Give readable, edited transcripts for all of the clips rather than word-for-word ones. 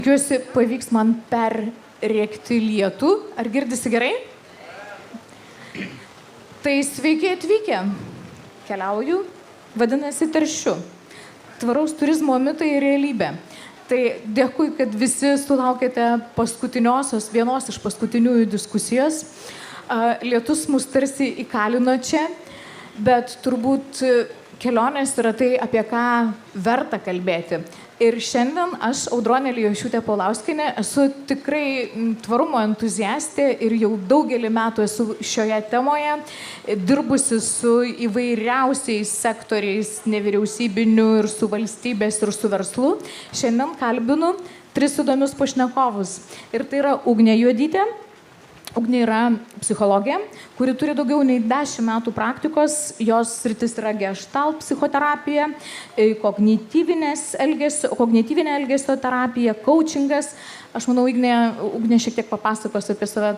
Tikiuosi, pavyks man perrėkti lietų. Ar girdisi gerai? Tai sveiki atvykę. Keliauju, vadinasi teršiu. Tvaraus turizmo mitai ir realybė. Tai dėkui, kad visi sulaukėte vienos iš paskutiniųjų diskusijos. Lietus mus tarsi įkalino čia, bet turbūt kelionės yra tai, apie ką verta kalbėti. Ir šiandien aš, Audronė Alijošiūtė Paulauskienė, esu tikrai tvarumo entuziastė ir jau daugelį metų esu šioje temoje, dirbusi su įvairiausiais sektoriais, nevyriausybiniu ir su valstybės ir su verslu. Šiandien kalbinu 3 įdomius pašnekovus. Ir tai yra Ugnė Juodytė. Ugnė yra psichologė, kuri turi daugiau nei 10 metų praktikos. Jos sritis yra gestalt psichoterapija, kognityvinė elgesio terapija, coachingas. Aš manau, Ugnė šiek tiek papasakos apie save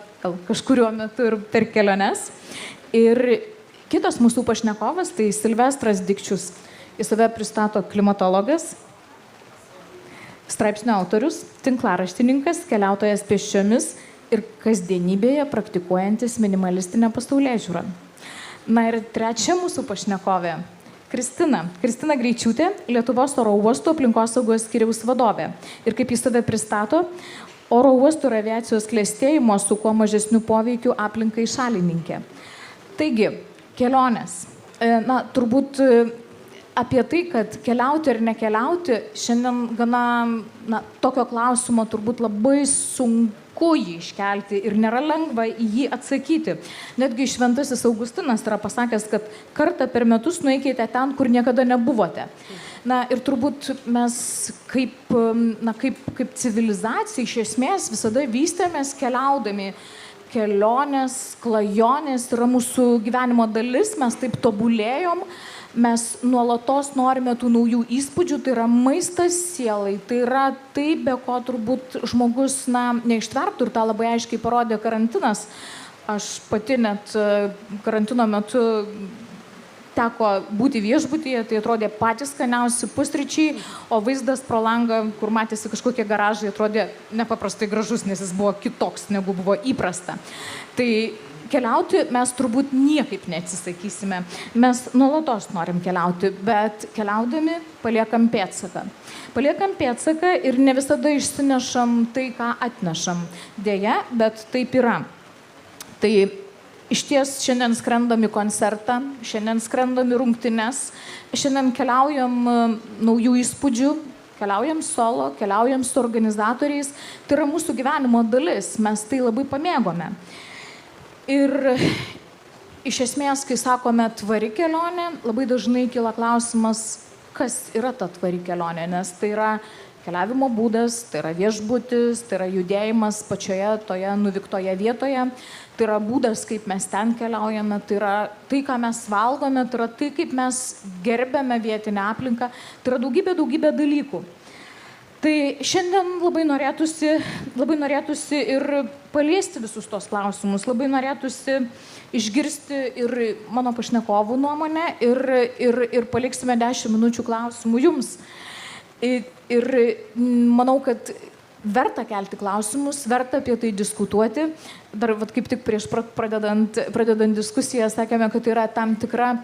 kažkuriuo metu ir per keliones. Ir kitas mūsų pašnekovas, tai Silvestras Dikčius. Jis save pristato klimatologas, straipsnio autorius, tinklaraštininkas, keliautojas pėsčiomis ir kasdienybėje praktikuojantis minimalistinę pasaulėžiūrą. Na ir trečia mūsų pašnekovė, Kristina Greičiūtė, Lietuvos oro uostų aplinkosaugos skyriaus vadovė. Ir kaip jis save pristato, oro uostų ir aviacijos klestėjimo su kuo mažesniu poveikiu aplinkai šalininkė. Taigi, kelionės. Turbūt apie tai, kad keliauti ar nekeliauti, šiandien gana tokio klausimo turbūt labai sunku jį iškelti ir nėra lengva į jį atsakyti. Netgi Šventasis Augustinas yra pasakęs, kad kartą per metus nueikite ten, kur niekada nebuvote. Ir turbūt mes kaip civilizacija iš esmės visada vystėmės keliaudami. Kelionės, klajonės yra mūsų gyvenimo dalis, mes taip tobulėjom. Mes nuolatos norime tų naujų įspūdžių, tai yra maistas sielai, tai yra tai, be ko turbūt žmogus neištvertų ir tą labai aiškiai parodė karantinas. Aš pati net karantino metu teko būti viešbutyje, tai atrodė patys skaniausi pusryčiai, o vaizdas pro langą, kur matėsi kažkokie garažai, atrodė nepaprastai gražus, nes jis buvo kitoks, negu buvo įprasta. Tai keliauti mes turbūt niekaip neatsisakysime. Mes nuolatos norim keliauti, bet keliaudami paliekam pėdsaką. Paliekam pėdsaką ir ne visada išsinešam tai, ką atnešam. Deja, bet taip yra. Tai išties šiandien skrendam į koncertą, šiandien skrendam į rungtynes, šiandien keliaujam naujų įspūdžių, keliaujam solo, keliaujam su organizatoriais. Tai yra mūsų gyvenimo dalis, mes tai labai pamėgome. Ir iš esmės, kai sakome tvari kelionė, labai dažnai kyla klausimas, kas yra ta tvari kelionė, nes tai yra keliavimo būdas, tai yra viešbutis, tai yra judėjimas pačioje toje nuvyktoje vietoje, tai yra būdas, kaip mes ten keliaujame, tai yra tai, ką mes valgome, tai yra tai, kaip mes gerbėme vietinę aplinką, tai yra daugybė dalykų. Tai šiandien labai norėtųsi ir paliesti visus tos klausimus, labai norėtųsi išgirsti ir mano pašnekovų nuomonę ir paliksime 10 minučių klausimų jums. Ir manau, kad verta kelti klausimus, verta apie tai diskutuoti. Dar kaip tik prieš pradedant diskusiją sakėme, kad yra tam tikra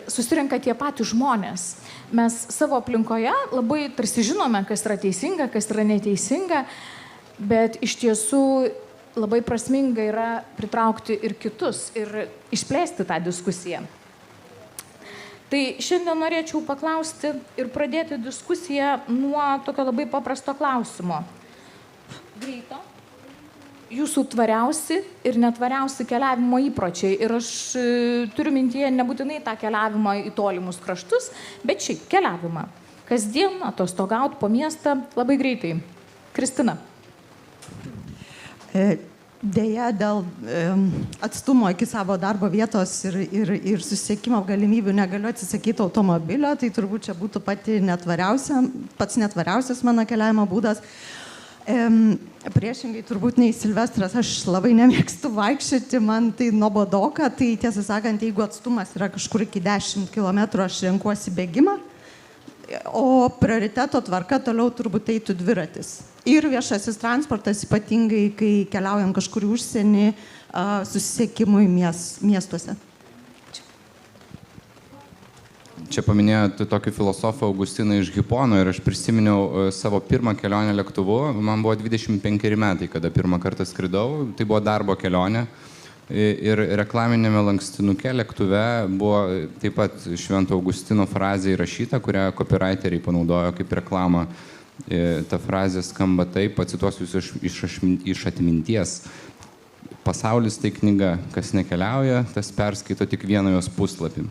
susirenka tie patys žmonės. Mes savo aplinkoje labai tarsi žinome, kas yra teisinga, kas yra neteisinga, bet iš tiesų labai prasminga yra pritraukti ir kitus ir išplėsti tą diskusiją. Tai šiandien norėčiau paklausti ir pradėti diskusiją nuo tokio labai paprasto klausimo. Greito. Jūsų tvariausi ir netvariausi keliavimo įpročiai. Ir aš turiu mintyje nebūtinai tą keliavimą į tolimus kraštus, bet šiaip keliavimą. Kasdien atostogaut po miestą labai greitai. Kristina. Deja, dėl atstumo iki savo darbo vietos ir susisiekimo galimybių negaliu atsisakyti automobilio, tai turbūt čia būtų pats netvariausias mano keliavimo būdas. Priešingai turbūt nei Silvestras, aš labai nemėgstu vaikščioti, man tai nuobodoka, tai tiesą sakant, jeigu atstumas yra kažkur iki 10 km, aš renkuosi bėgimą. o prioriteto tvarka toliau turbūt eitų dviratis. Ir viešasis transportas, ypatingai, kai keliaujam kažkur į užsienį, susisiekimui miestuose. Čia paminėjote tokį filosofą Augustiną iš Hipono ir aš prisiminiau savo pirmą kelionę lėktuvu. Man buvo 25 metai, kada pirmą kartą skridau. Tai buvo darbo kelionė. Ir reklaminėme lankstinuke lėktuve buvo taip pat Švento Augustino frazė įrašyta, kurią copywriteriai panaudojo kaip reklamą. Ta frazė skamba taip, pacituosiu iš atminties. Pasaulis tai knyga, kas nekeliauja, tas perskaito tik vieną jos puslapį.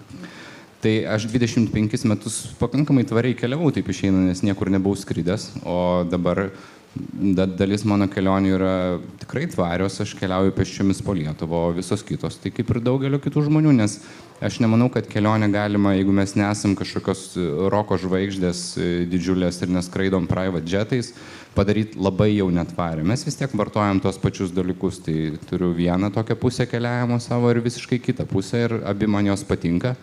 Tai aš 25 metus pakankamai tvariai keliavau, taip išeina, nes niekur nebuvau skridęs, o dabar dalis mano kelionių yra tikrai tvarios, aš keliauju pėsčiomis po Lietuvą, o visos kitos, tai kaip ir daugelio kitų žmonių, nes aš nemanau, kad kelionę galima, jeigu mes nesam kažkokios roko žvaigždės didžiulės ir neskraidom private jetais, padaryti labai jau netvarę. Mes vis tiek vartojam tos pačius dalykus, tai turiu vieną tokią pusę keliavimo savo ir visiškai kitą pusę ir abi man jos patinka.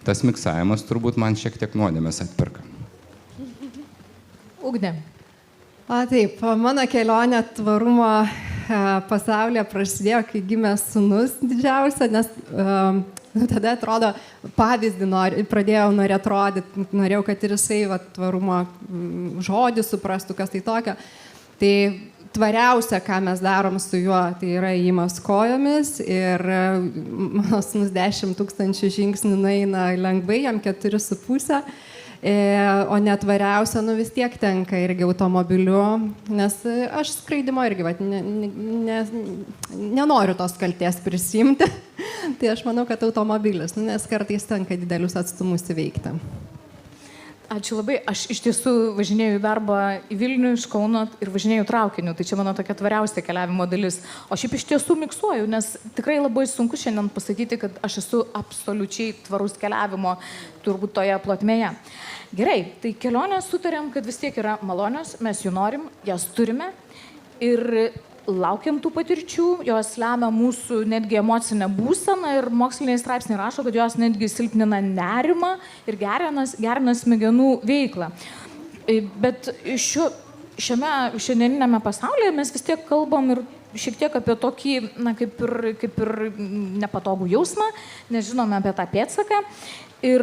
Tas miksavimas turbūt man šiek tiek nuodėmės atperka. Ugnė. Taip, mano kelionė tvarumo pasaulyje prasidėjo, kai gimė sūnus didžiausia, nes tada atrodo pavyzdį pradėjau norėti rodyti, norėjau, kad ir jisai tvarumo žodį suprastų, kas tai tokio. Tai tvariausia, ką mes darom su juo, tai yra įjimas kojomis ir mano sūnus 10 000 žingsnių nueina lengvai, jam 4,5, o netvariausia, vis tiek tenka irgi automobiliu, nes aš skraidimo irgi nenoriu tos kaltės prisimti, tai aš manau, kad automobilis, nes kartais tenka didelius atstumus įveikti. Ačiū labai. Aš iš tiesų važinėjau į darbą į Vilnių iš Kauno ir važinėjau traukiniu. Tai čia mano tokia tvariausia keliavimo dalis. O šiaip iš tiesų miksuoju, nes tikrai labai sunku šiandien pasakyti, kad aš esu absoliučiai tvarus keliavimo turbūt toje plotmėje. Gerai, tai kelionės sutarėm, kad vis tiek yra malonios, mes jų norim, jas turime ir laukiam tų patirčių, jos lemia mūsų netgi emocinę būseną ir moksliniai straipsniai rašo, kad jos netgi silpnina nerimą ir gerina smegenų veiklą. Bet šiame šiandieninėme pasaulyje mes vis tiek kalbam ir šiek tiek apie tokį, kaip ir nepatogų jausmą, nes žinome apie tą pėdsaką. Ir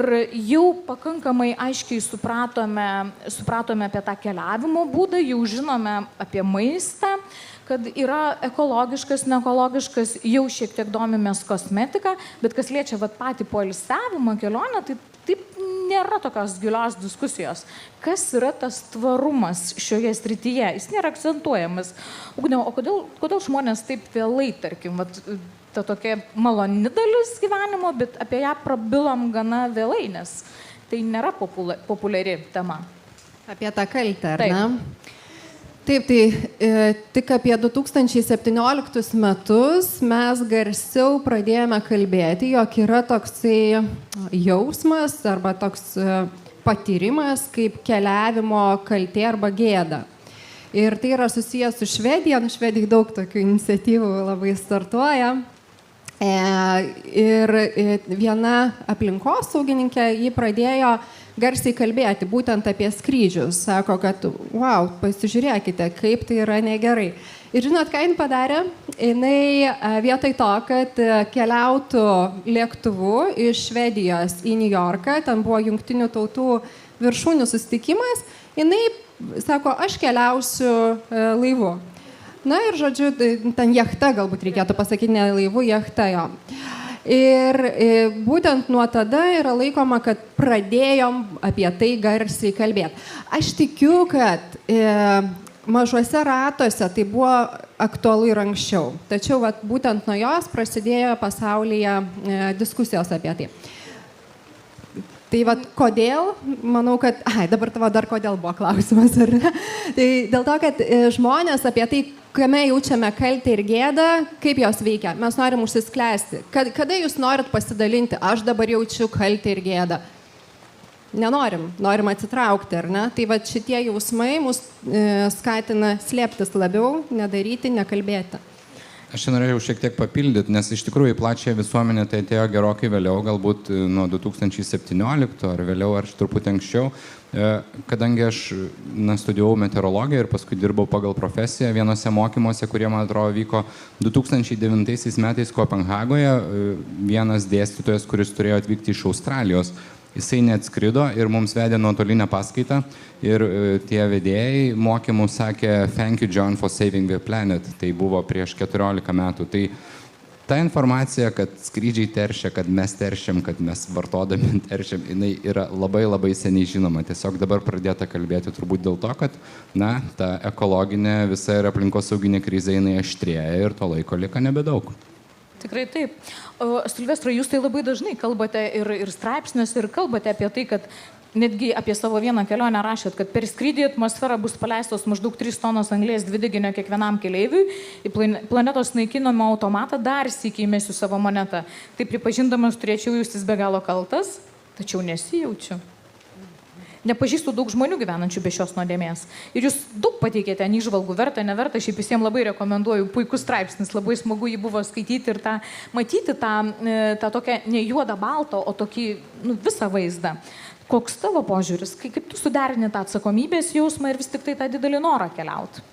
jau pakankamai aiškiai supratome apie tą keliavimo būdą, jau žinome apie maistą, kad yra ekologiškas, neekologiškas, jau šiek tiek domimės kosmetiką, bet kas liečia patį poilsiavimą, kelionę, tai taip nėra tokios gilios diskusijos. Kas yra tas tvarumas šioje srityje? Jis nėra akcentuojamas. Ugne, o kodėl žmonės taip vėlai, tarkim, ta tokia maloni dalis gyvenimo, bet apie ją prabilom gana vėlai, nes tai nėra populiari tema. Apie tą kaltę, ar ne? Taip, tai tik apie 2017 metus mes garsiau pradėjome kalbėti, jog yra toksai jausmas arba toks patyrimas kaip keliavimo kaltė arba gėda. Ir tai yra susijęs su Švedija, Švedijai daug tokių iniciatyvų labai startuoja. Ir viena aplinkosaugininkė, ji pradėjo garsiai kalbėti būtent apie skrydžius. Sako, kad, wow, pasižiūrėkite, kaip tai yra negerai. Ir žinot, ką jin padarė? Jinai vietoj to, kad keliautų lėktuvu iš Švedijos į New Yorką, ten buvo Jungtinių tautų viršūnių susitikimas, jinai sako, aš keliausiu laivu. Na ir žodžiu, ten jachta, galbūt reikėtų pasakyti, ne laivu, jachta jo. Ir būtent nuo tada yra laikoma, kad pradėjom apie tai garsiai kalbėti. Aš tikiu, kad mažuose ratuose tai buvo aktualu ir anksčiau. Tačiau būtent nuo jos prasidėjo pasaulyje diskusijos apie tai. Tai kodėl, manau, kad... dabar tavo dar kodėl buvo klausimas, ar ne? Tai dėl to, kad žmonės apie tai, kame jaučiame kaltę ir gėdą, kaip jos veikia. Mes norim užsisklęsti. Kada jūs norit pasidalinti, aš dabar jaučiu kaltę ir gėdą? Norim atsitraukti, ar ne? Tai šitie jausmai mus skatina slėptis labiau, nedaryti, nekalbėti. Aš norėjau šiek tiek papildyti, nes iš tikrųjų į plačią visuomenę tai atėjo gerokai vėliau, galbūt nuo 2017 ar vėliau, ar truputį anksčiau, kadangi aš studijavau meteorologiją ir paskui dirbau pagal profesiją vienose mokymuose, kurie, man atrodo, vyko 2009 metais Kopenhagoje. Vienas dėstytojas, kuris turėjo atvykti iš Australijos, jisai neatskrido ir mums vedė nuotolinę paskaitą ir tie vedėjai mokymų sakė "Thank you, John, for saving the planet". Tai buvo prieš 14 metų. Tai ta informacija, kad skrydžiai teršia, kad mes teršiam, kad mes vartodami teršiam, jinai yra labai labai seniai žinoma. Tiesiog dabar pradėta kalbėti turbūt dėl to, kad ta ekologinė visa ir aplinkosauginė krizė jinai aštrėja ir to laiko lieka nebedaug. Tikrai taip. Silvestra, jūs tai labai dažnai kalbate ir straipsnius, ir kalbate apie tai, kad netgi apie savo vieną kelionę rašėt, kad per skrydį atmosferą bus paleistos maždaug 3 tonos anglies dvideginio kiekvienam keleiviui, į planetos naikinimo automatą dar sykį įmesiu savo monetą. Tai pripažindamas turėčiau jaustis be galo kaltas, tačiau nesijaučiu. Nepažįstu daug žmonių gyvenančių be šios nuodėmės. Ir jūs daug pateikėte įžvalgų, verta, neverta, šiaip visiems labai rekomenduoju, puikus straipsnis, labai smagu jį buvo skaityti ir matyti tą tokią ne juodą baltą, o tokį visą vaizdą. Koks tavo požiūris, kaip tu suderini tą atsakomybės jausmą ir vis tik tai tą didelį norą keliauti?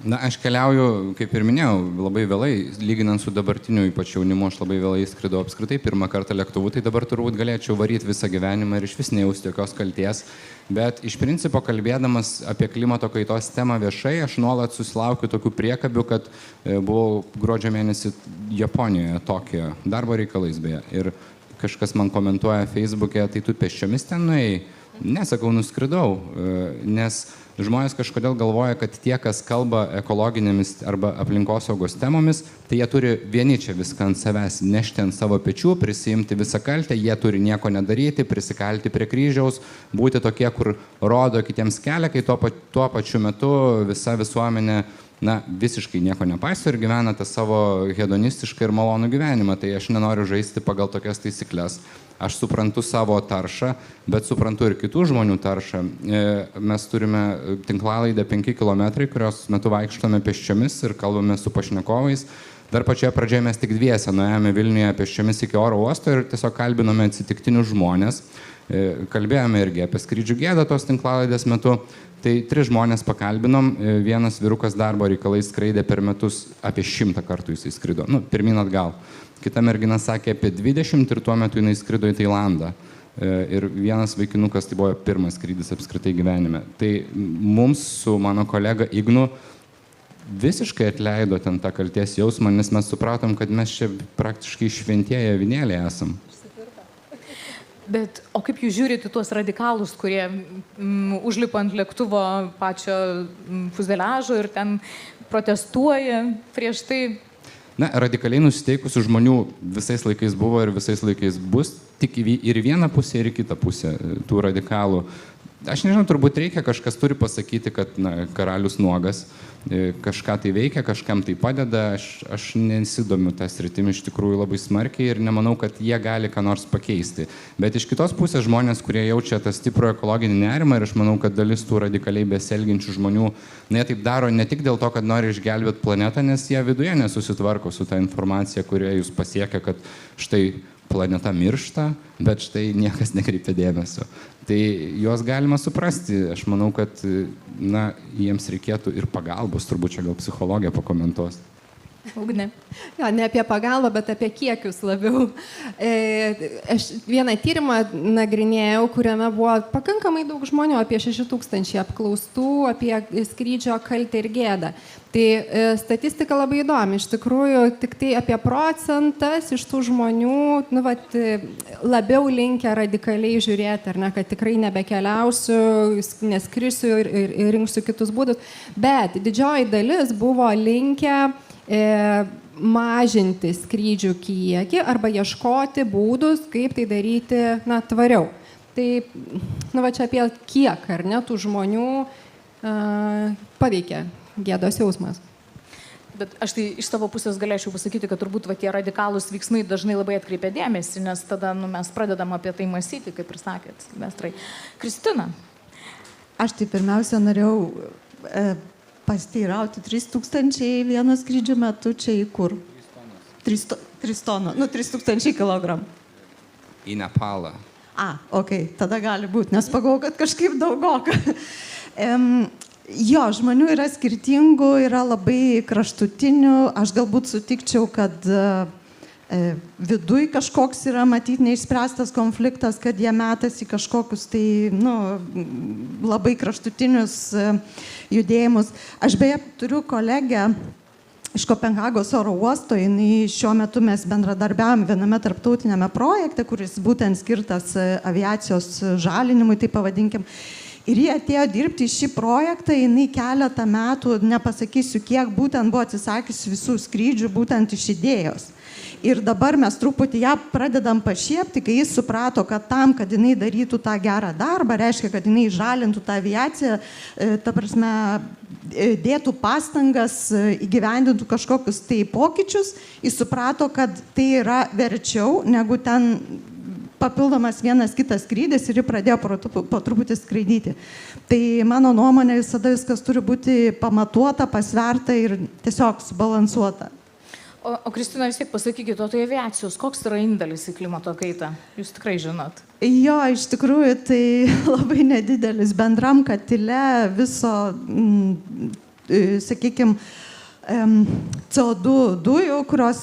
Aš keliauju, kaip ir minėjau, labai vėlai, lyginant su dabartiniu ypač jaunimu, aš labai vėlai skridau apskritai pirmą kartą lėktuvu, tai dabar turbūt galėčiau varyti visą gyvenimą ir iš vis nejausti jokios kalties. Bet iš principo, kalbėdamas apie klimato kaitos temą viešai, aš nuolat susilaukiu tokių priekabių, kad buvau gruodžio mėnesį Japonijoje, Tokijoje, darbo reikalais beje. Ir kažkas man komentuoja Facebook'e, tai tu pėsčiomis ten nuėjai? Nesakau, nuskridau, nes žmonės kažkodėl galvoja, kad tie, kas kalba ekologinėmis arba aplinkosaugos temomis, tai jie turi vieni čia viską ant savęs nešti ant savo pečių, prisiimti visą kaltę, jie turi nieko nedaryti, prisikalti prie kryžiaus, būti tokie, kur rodo kitiems kelią, kai tuo pačiu metu visa visuomenė visiškai nieko nepaiso ir gyvena tą savo hedonistišką ir malonų gyvenimą. Tai aš nenoriu žaisti pagal tokias taisyklės. Aš suprantu savo taršą, bet suprantu ir kitų žmonių taršą. Mes turime tinklalaidę 5 km, kurios metu vaikštome pėsčiomis ir kalbame su pašnekovais. Dar pačioje pradžioje mes tik dviese nuėjome Vilniuje pėsčiomis iki oro uosto ir tiesiog kalbinome atsitiktinius žmonės. Kalbėjome irgi apie skrydžių gėdą tos tinklalaidės metu. Tai 3 žmonės pakalbinom, vienas vyrukas darbo reikalais skraidė per metus apie 100 kartų jisai skrido, pirmyn atgal. Kita mergina sakė apie 20 ir tuo metu jinai skrido į Tailandą. Ir vienas vaikinukas, tai buvo pirmas skrydis apskritai gyvenime. Tai mums su mano kolega Ignu visiškai atleido ten tą kalties jausmą, nes mes supratom, kad mes čia praktiškai šventieji avinėliai esam. Bet, o kaip jūs žiūrite tuos radikalus, kurie užlipa ant lėktuvo pačio fuzeliažo ir ten protestuoja prieš tai? Radikaliai nusiteikusių žmonių visais laikais buvo ir visais laikais bus, tik ir vieną pusę, ir į kitą pusę tų radikalų. Aš nežinau, turbūt reikia, kažkas turi pasakyti, kad karalius nuogas, kažką tai veikia, kažkam tai padeda. Aš nesidomiu tą sritimį iš tikrųjų labai smarkiai ir nemanau, kad jie gali ką nors pakeisti. Bet iš kitos pusės žmonės, kurie jaučia tą stiprų ekologinį nerimą, ir aš manau, kad dalis tų radikaliai besielgiančių žmonių, jie taip daro ne tik dėl to, kad nori išgelbėti planetą, nes jie viduje nesusitvarko su tą informacija, kurie jūs pasiekia, kad štai planeta miršta, bet štai niekas nekreipia dėmesio. Tai juos galima suprasti. Aš manau, kad jiems reikėtų ir pagalbos, turbūt čia gal psichologija pakomentuos. Ugne. Ja, ne apie pagalbą, bet apie kiekius labiau. Aš vieną tyrimą nagrinėjau, kuriame buvo pakankamai daug žmonių, apie 6000 apklaustų, apie skrydžio kaltę ir gėdą. Tai statistika labai įdomi. Iš tikrųjų, tik tai apie procentas iš tų žmonių labiau linkę radikaliai žiūrėti, ar ne, kad tikrai nebekeliausiu, neskrisiu ir rinksiu kitus būdus. Bet didžioji dalis buvo linkę mažinti skrydžių kiekį arba ieškoti būdus, kaip tai daryti tvariau. Tai čia apie kiek, ar ne, tų žmonių paveikia gėdos jausmas. Bet aš tai iš savo pusės galėčiau pasakyti, kad turbūt tie radikalūs veiksmai dažnai labai atkreipia dėmesį, nes tada mes pradedam apie tai mąstyti, kaip ir sakėt, Silvestrai. Kristina. Aš tai pirmiausia norėjau pasteirauti 3000 vieno skrydžio metu čia į kur? 3 tonų, 3000 kilogramų. Į Nepalą. Tada gali būti, nes pagalvoju, kad kažkaip daugoka. Jo, žmonių yra skirtingų, yra labai kraštutinių. Aš galbūt sutikčiau, kad viduj kažkoks yra matyti neišspręstas konfliktas, kad jie metasi kažkokius tai labai kraštutinius judėjimus. Aš beje turiu kolegę iš Kopenhagos oro uosto, šiuo metu mes bendradarbiavame viename tarptautinėme projekte, kuris būtent skirtas aviacijos žalinimui, tai pavadinkim. Ir jie atėjo dirbti į šį projektą, jinai keletą metų, nepasakysiu kiek, būtent buvo atsisakiusi visų skrydžių būtent iš idėjos. Ir dabar mes truputį ją pradedam pašiepti, kai jis suprato, kad tam, kad jinai darytų tą gerą darbą, reiškia, kad jinai žalintų tą aviaciją, ta prasme, dėtų pastangas, įgyvendintų kažkokius tai pokyčius, jis suprato, kad tai yra verčiau negu ten papildomas vienas kitas skrydis ir ji pradėjo po truputį skraidyti. Tai mano nuomonė visada viskas turi būti pamatuota, pasverta ir tiesiog subalansuota. O Kristina, vis tiek pasakykite, tai aviacijos, koks yra indėlis į klimato kaitą? Jūs tikrai žinot. Jo, iš tikrųjų tai labai nedidelis. Bendram katile viso, sakykime, CO2 dujų, kurios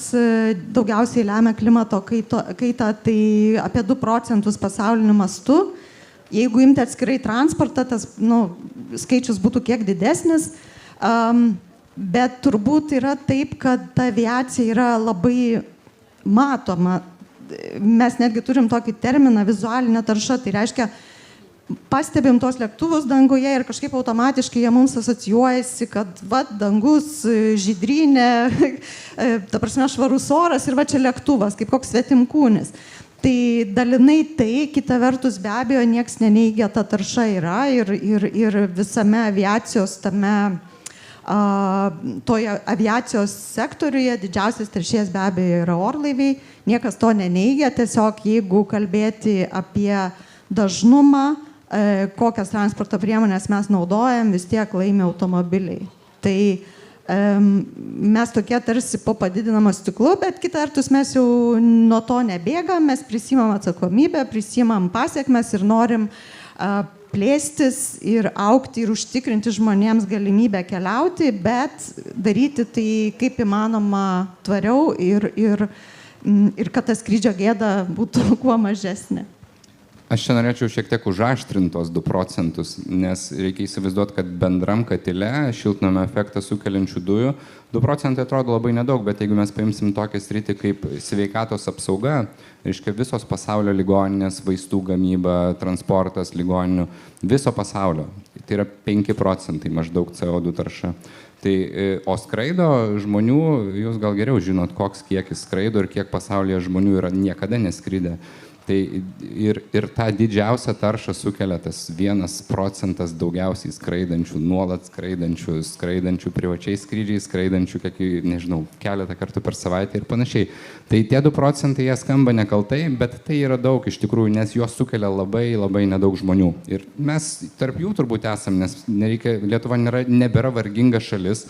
daugiausiai lemia klimato kaitą, tai apie 2% pasauliniu mastu. Jeigu imti atskirai transportą, tas skaičius būtų kiek didesnis. Bet turbūt yra taip, kad ta aviacija yra labai matoma. Mes netgi turim tokį terminą vizualinė tarša, tai reiškia, pastebim tos lėktuvus danguje ir kažkaip automatiškai jie mums asocijuojasi, kad dangus, žydrynė, ta prasme švarus oras ir čia lėktuvas, kaip koks svetimkūnis. Tai dalinai tai, kita vertus be abejo, nieks neneigia, ta tarša yra ir visame aviacijos toje aviacijos sektoriuje didžiausias teršėjas be abejo yra orlaiviai, niekas to neneigia, tiesiog jeigu kalbėti apie dažnumą, kokias transporto priemonės mes naudojam, vis tiek laimi automobiliai. Tai mes tokie tarsi po padidinamo stiklu, bet kita vertus mes jau nuo to nebėgam, mes prisimam atsakomybę, prisimam pasiekmes ir norim plėstis ir augti ir užtikrinti žmonėms galimybę keliauti, bet daryti tai kaip įmanoma tvariau ir kad ta skrydžio gėda būtų kuo mažesnė. Aš čia norėčiau šiek tiek užaštrintos 2%, nes reikia įsivaizduoti, kad bendram katile šiltnamio efektą sukeliančių dujų 2% atrodo labai nedaug, bet jeigu mes paimsim tokią sritį kaip sveikatos apsauga, reiškia visos pasaulio ligoninės, vaistų gamyba, transportas ligoninių, viso pasaulio, tai yra 5% maždaug CO2 tarša. Tai, o skraido žmonių, jūs gal geriau žinot, koks kiekis skraido ir kiek pasaulyje žmonių yra niekada neskridę. Tai ir tą didžiausią taršą sukelia tas 1% daugiausiai skraidančių, nuolat skraidančių privačiais skrydžiais, skraidančių, nežinau, keletą kartų per savaitę ir panašiai. Tai tie 2% jie skamba nekaltai, bet tai yra daug iš tikrųjų, nes juos sukelia labai, labai nedaug žmonių. Ir mes tarp jų turbūt esam, nes Lietuva nebėra varginga šalis,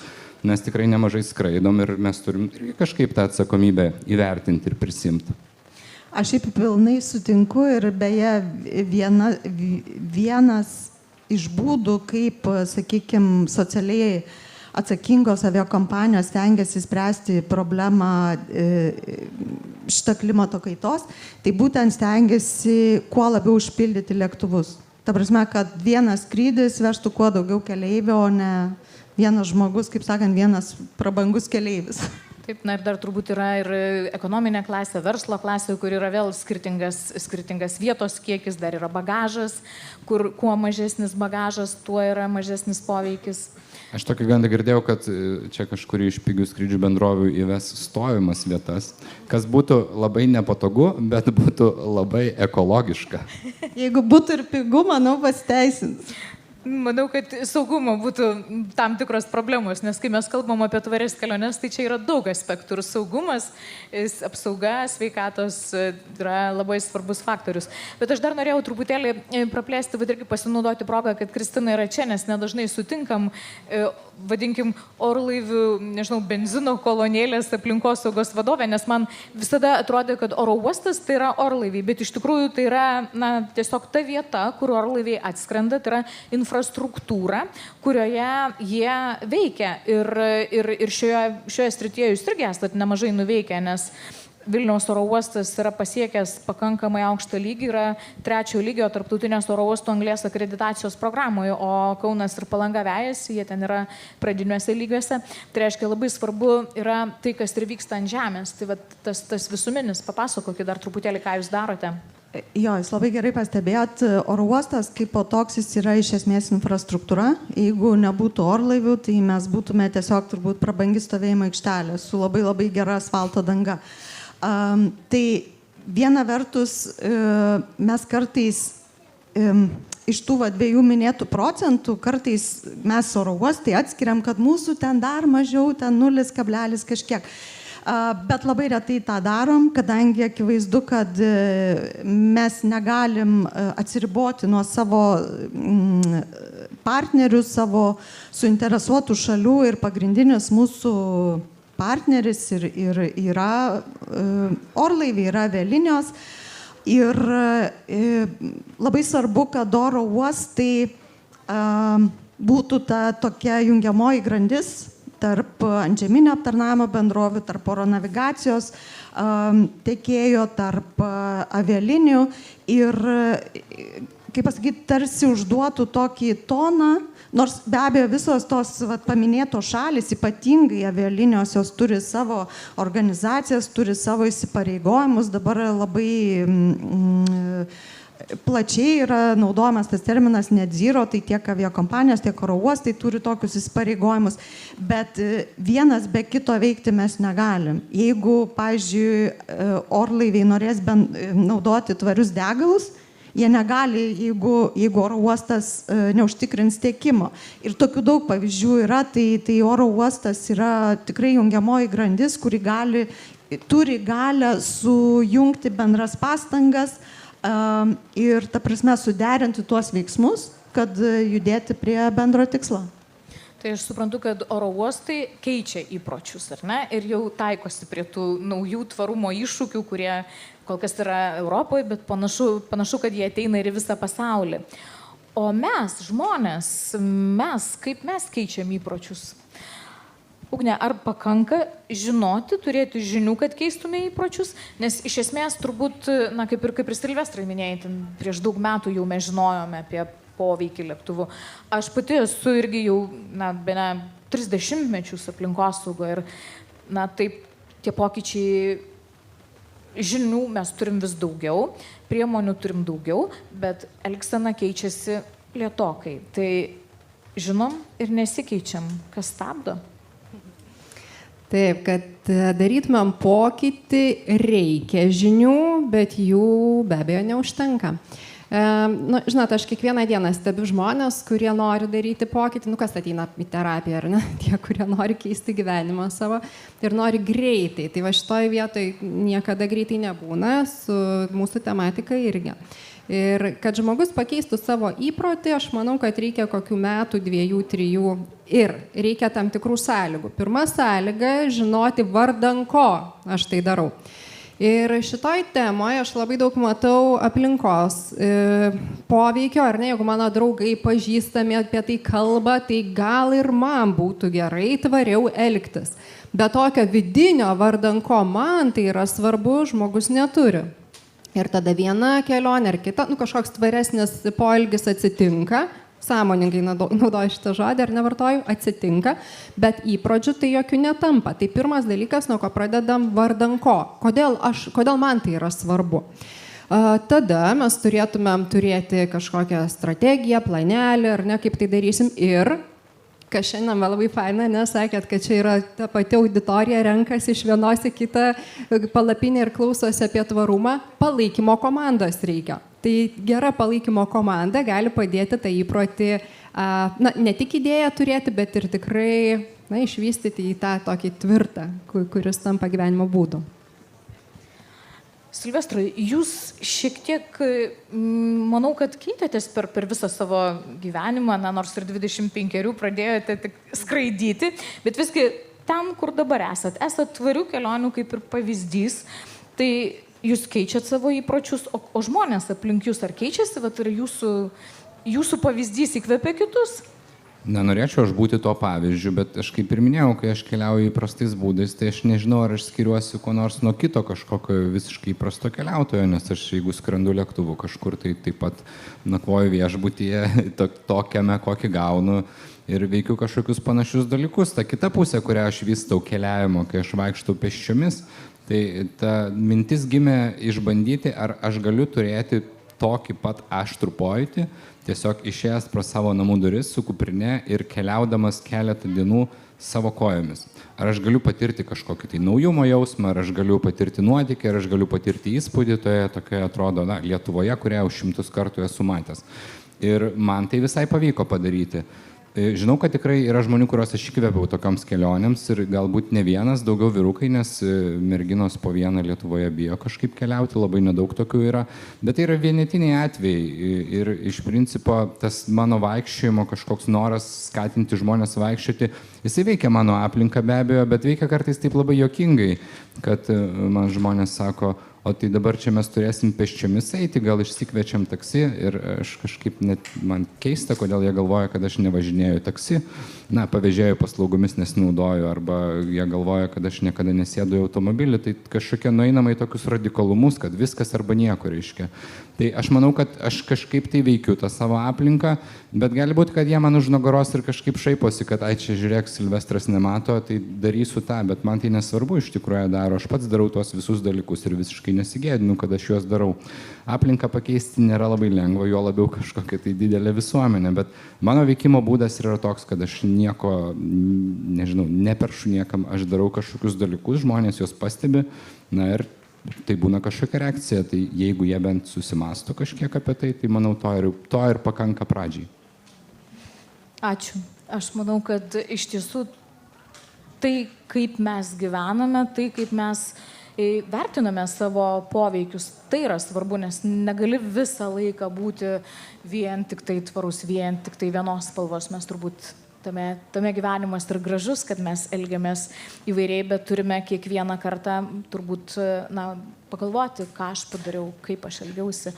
mes tikrai nemažai skraidom ir mes turim kažkaip tą atsakomybę įvertinti ir prisimti. Aš šiaip pilnai sutinku ir beje vienas iš būdų, kaip, sakykime, socialiai atsakingos aviakompanijos stengiasi spręsti problemą šitą klimato kaitos, tai būtent stengiasi kuo labiau užpildyti lėktuvus. Ta prasme, kad vienas skrydis vežtų kuo daugiau keleivių, o ne vienas žmogus, kaip sakant, vienas prabangus keleivis. Taip, ir dar turbūt yra ir ekonominė klasė, verslo klasė, kur yra vėl skirtingas vietos kiekis, dar yra bagažas, kur kuo mažesnis bagažas, tuo yra mažesnis poveikis. Aš tokį gandą girdėjau, kad čia kažkurį iš pigių skrydžių bendrovių įves stovimas vietas, kas būtų labai nepatogu, bet būtų labai ekologiška. Jeigu būtų ir pigu, manau, pasiteisins. Manau, kad saugumo būtų tam tikros problemos, nes kai mes kalbam apie tvarias keliones, tai čia yra daug aspektų ir saugumas, apsauga, sveikatos yra labai svarbus faktorius. Bet aš dar norėjau truputėlį praplėsti, bet irgi pasinaudoti progą, kad Kristina yra čia, nes nedažnai sutinkam, vadinkim, orlaivių, nežinau, benzino kolonėlės aplinkosaugos vadovė, nes man visada atrodė, kad oro uostas tai yra orlaiviai, bet iš tikrųjų tai yra tiesiog ta vieta, kur orlaiviai atskrenda, tai yra infrastruktūra, kurioje jie veikia. Ir šioje srityje jūs irgi esate nemažai nuveikę, nes Vilniaus oro uostas yra pasiekęs pakankamai aukštą lygį, yra 3 lygio tarptautinės oro uostų anglies akreditacijos programoje, o Kaunas ir Palanga vejasi, jie ten yra pradiniuose lygiuose. Tai reiškia, labai svarbu yra tai, kas ir vyksta ant žemės. Tai va, tas visuminis, papasakokit dar truputėlį, ką jūs darote. Jo, jūs labai gerai pastebėjot, oro uostas kaip po toks jis yra iš esmės infrastruktūra. Jeigu nebūtų orlaivių, tai mes būtume tiesiog turbūt prabangi stovėjimo aikštelė su labai gera asfalto danga. Tai viena vertus mes kartais iš tų 2 minėtų procentų, kartais mes oro uostai atskiriam, kad mūsų ten dar mažiau, ten 0, kažkiek. Bet labai retai tą darom, kadangi akivaizdu, kad mes negalim atsiriboti nuo savo partnerių, savo suinteresuotų šalių ir pagrindinis mūsų partneris ir yra orlaiviai, yra avialinijos. Ir labai svarbu, kad oro uostai būtų ta tokia jungiamoji grandis tarp antžeminio aptarnavimo bendrovių, tarp oro navigacijos tiekėjo, tarp avialinijų ir, kaip pasakyti, tarsi užduotų tokį toną. Nors be abejo visos tos paminėtos šalis, ypatingai avialinijos, jos turi savo organizacijas, turi savo įsipareigojimus. Dabar labai plačiai yra naudojamas tas terminas net zero, tai tiek aviakompanijos, tiek oro uostai turi tokius įsipareigojimus. Bet vienas be kito veikti mes negalim. Jeigu, pavyzdžiui, orlaiviai norės naudoti tvarius degalus, jie negali, jeigu oro uostas neužtikrins tiekimo. Ir tokių daug pavyzdžių yra, tai oro uostas yra tikrai jungiamoji grandis, kuri turi galę sujungti bendras pastangas ir, ta prasme, suderinti tuos veiksmus, kad judėti prie bendro tikslo. Tai aš suprantu, kad oro uostai keičia įpročius, ar ne? Ir jau taikosi prie tų naujų tvarumo iššūkių, kurie kol kas yra Europoje, bet panašu, kad jie ateina ir į visą pasaulį. O mes, žmonės, kaip mes keičiam įpročius? Ugne, ar pakanka žinoti, turėti žinių, kad keistume įpročius? Nes iš esmės turbūt, kaip ir Silvestrai minėjai, prieš daug metų jau mes žinojome apie poveikį lėktuvų. Aš pati esu irgi jau, bene 30 mečius aplinkosaugo ir, taip, tie pokyčiai, žinių mes turim vis daugiau, priemonių turim daugiau, bet elgsena keičiasi lėtokai. Tai žinom ir nesikeičiam. Kas stabdo? Taip, kad darytumėm pokytį, reikia žinių, bet jų be abejo neužtenka. Žinot, aš kiekvieną dieną stebiu žmonės, kurie nori daryti pokytį, kas ateina į terapiją, ar ne? Tie, kurie nori keisti gyvenimą savo ir nori greitai. Tai va šitoj vietoj niekada greitai nebūna, su mūsų tematika irgi. Ir kad žmogus pakeistų savo įprotį, aš manau, kad reikia kokių metų, 2, 3 ir reikia tam tikrų sąlygų. Pirma sąlyga - žinoti vardan ko aš tai darau. Ir šitoj temoje aš labai daug matau aplinkos poveikio, ar ne, jeigu mano draugai pažįstami apie tai kalba, tai gal ir man būtų gerai tvariau elgtis. Bet tokio vidinio vardan ko man tai yra svarbu, žmogus neturi. Ir tada viena kelionė ar kita, kažkoks tvaresnis poelgis atsitinka, sąmoningai naudoju šitą žodį ar nevartoju, atsitinka, bet įpročių tai jokių netampa. Tai pirmas dalykas, nuo ko pradedam, vardan ko. Kodėl man tai yra svarbu? Tada mes turėtumėm turėti kažkokią strategiją, planelį, ar ne, kaip tai darysim. Ir, kas šiandien labai faina, nesakėt, kad čia yra ta pati auditorija, renkasi iš vienos į kitą palapinę ir klausosi apie tvarumą, palaikymo komandos reikia. Tai gera palaikymo komanda gali padėti tą įprotį ne tik idėją turėti, bet ir tikrai išvystyti į tą tokį tvirtą, kuris tampa gyvenimo būdu. Silvestrai, jūs šiek tiek, manau, kad keitėtės per visą savo gyvenimą, nors ir 25 pradėjote tik skraidyti, bet visgi ten, kur dabar esat tvarių kelionių kaip ir pavyzdys, tai jūs keičiat savo įpročius, o žmonės aplink jūs ar keičiasi, ar jūsų pavyzdys įkvepia kitus? Nenorėčiau aš būti to pavyzdžiu, bet aš kaip ir minėjau, kai aš keliauju įprastais būdais, tai aš nežinau, ar aš skiriuosi ko nors nuo kito kažkokio visiškai įprasto keliautojo, nes aš jeigu skrendu lėktuvu kažkur, tai taip pat nakvoju viešbutyje, tokiame, kokį gaunu ir veikiu kažkokius panašius dalykus. Ta kita pusė, kurią aš vystau keliavimo, kai aš vaikštau pėsčiomis, tai ta mintis gimė išbandyti, ar aš galiu turėti tokį pat aštrų pojūtį, tiesiog išėjęs pro savo namų duris su kuprine ir keliaudamas keletą dienų savo kojomis. Ar aš galiu patirti kažkokį tai naujumo jausmą, ar aš galiu patirti nuotykį, ar aš galiu patirti įspūdį toje tokioje, atrodo, Lietuvoje, kurią jau 100 kartų esu matęs. Ir man tai visai pavyko padaryti. Žinau, kad tikrai yra žmonių, kuriuos aš įkvėpiau tokioms kelionėms ir galbūt ne vienas, daugiau vyrukai, nes merginos po vieną Lietuvoje bijo kažkaip keliauti, labai nedaug tokių yra, bet tai yra vienetiniai atvejai ir iš principo tas mano vaikščiojimo kažkoks noras skatinti žmonės vaikščioti, jisai veikia mano aplinką be abejo, bet veikia kartais taip labai juokingai, kad man žmonės sako, o tai dabar čia mes turėsim pėsčiomis eiti, gal išsikviečiam taksi ir aš kažkaip net man keista, kodėl jie galvoja, kad aš nevažinėju taksi, pavėžėjų paslaugomis nesinaudoju, arba jie galvoja, kad aš niekada nesėdu į automobilį, tai kažkokie nueinama į tokius radikalumus, kad viskas arba nieko reiškia. Tai aš manau, kad aš kažkaip tai veikiu tą savo aplinką, bet gali būti, kad jie man už nugaros ir kažkaip šaiposi, kad čia žiūrėk, Silvestras nemato, tai darysiu tą, bet man tai nesvarbu iš tikrųjų daro, aš pats darau tuos visus dalykus ir visiškai nesigėdinu, kad aš juos darau. Aplinką pakeisti nėra labai lengva, jo labiau kažkokia tai didelė visuomenė, bet mano veikimo būdas yra toks, kad aš nieko, nežinau, neperšu niekam, aš darau kažkokius dalykus, žmonės juos pastebi, ir tai būna kažkokia reakcija, tai jeigu jie bent susimasto kažkiek apie tai, tai manau to ir pakanka pradžiai. Ačiū. Aš manau, kad iš tiesų tai, kaip mes gyvename, tai, kaip mes vertiname savo poveikius, tai yra svarbu, nes negali visą laiką būti vien tik tai tvarus, vien tik tai vienos spalvos. Mes turbūt tame gyvenimas ir gražus, kad mes elgiamės įvairiai, bet turime kiekvieną kartą turbūt pagalvoti, ką aš padariau, kaip aš elgiausi.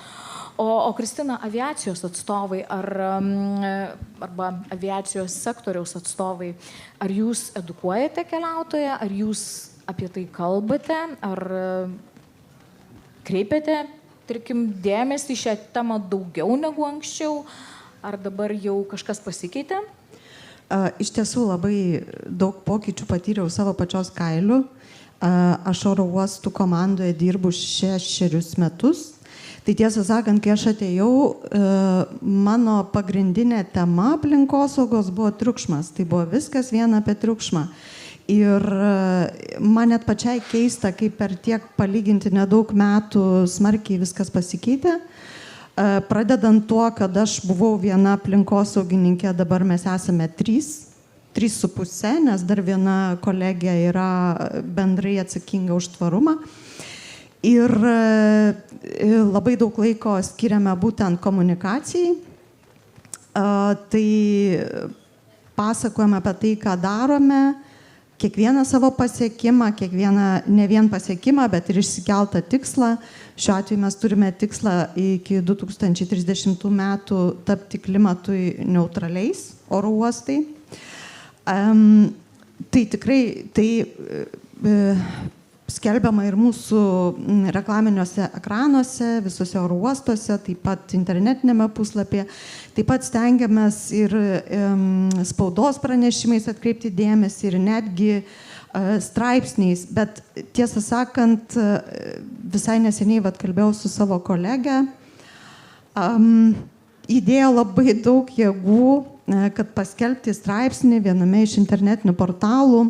O Kristina, aviacijos atstovai arba aviacijos sektoriaus atstovai, ar jūs edukuojate keliautoją, ar jūs apie tai kalbate, ar kreipiate, tarkim, dėmesį šią temą daugiau negu anksčiau, ar dabar jau kažkas pasikeitė? Iš tiesų labai daug pokyčių patyriau savo pačios kailiu. Aš oro uostų komandoje dirbu 6 metus. Tai tiesą sakant, kai aš atėjau, mano pagrindinė tema aplinkosaugos buvo triukšmas. Tai buvo viskas vien apie triukšmą. Ir man net pačiai keista, kaip per tiek palyginti nedaug metų smarkiai viskas pasikeitė. Pradedant tuo, kad aš buvau viena aplinkosaugininkė, dabar mes esame 3,5, nes dar viena kolegė yra bendrai atsakinga už tvarumą. Ir labai daug laiko skiriame būtent komunikacijai. Tai pasakojame apie tai, ką darome, kiekvieną savo pasiekimą, ne vien pasiekimą, bet ir išsikeltą tikslą. Šiuo atveju mes turime tikslą iki 2030 metų tapti klimatui neutraliais oro uostai. Tai tikrai skelbiama ir mūsų reklaminiuose ekranuose, visose oro uostuose, taip pat internetinėme puslapyje. Taip pat stengiamės ir spaudos pranešimais atkreipti dėmesį ir netgi straipsniais, bet tiesą sakant, visai neseniai kalbėjau su savo kolege, įdėjo labai daug jėgų, kad paskelbti straipsnį viename iš internetinių portalų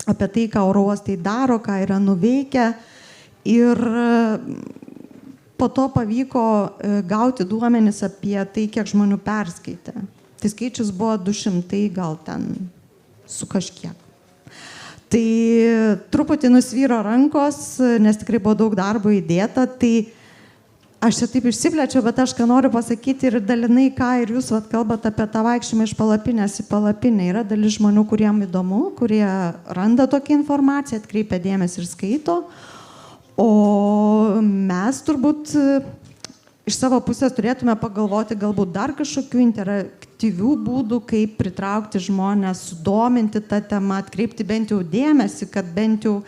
apie tai, ką oro uostai daro, ką yra nuveikę, ir po to pavyko gauti duomenis apie tai, kiek žmonių perskaitė. Tai skaičius buvo 200 gal ten su kažkiek. Tai truputį nusvyro rankos, nes tikrai buvo daug darbo įdėta, tai aš čia taip išsiplečiau, bet aš ką noriu pasakyti ir dalinai ką ir jūs kalbate apie tą vaikščiojimą iš palapinės į palapinę. Yra dalis žmonių, kuriem įdomu, kurie randa tokią informaciją, atkreipia dėmesį ir skaito. O mes turbūt iš savo pusės turėtume pagalvoti galbūt dar kažkokių interaktyvių būdų, kaip pritraukti žmonės, sudominti tą temą, atkreipti bent jau dėmesį, kad bent jau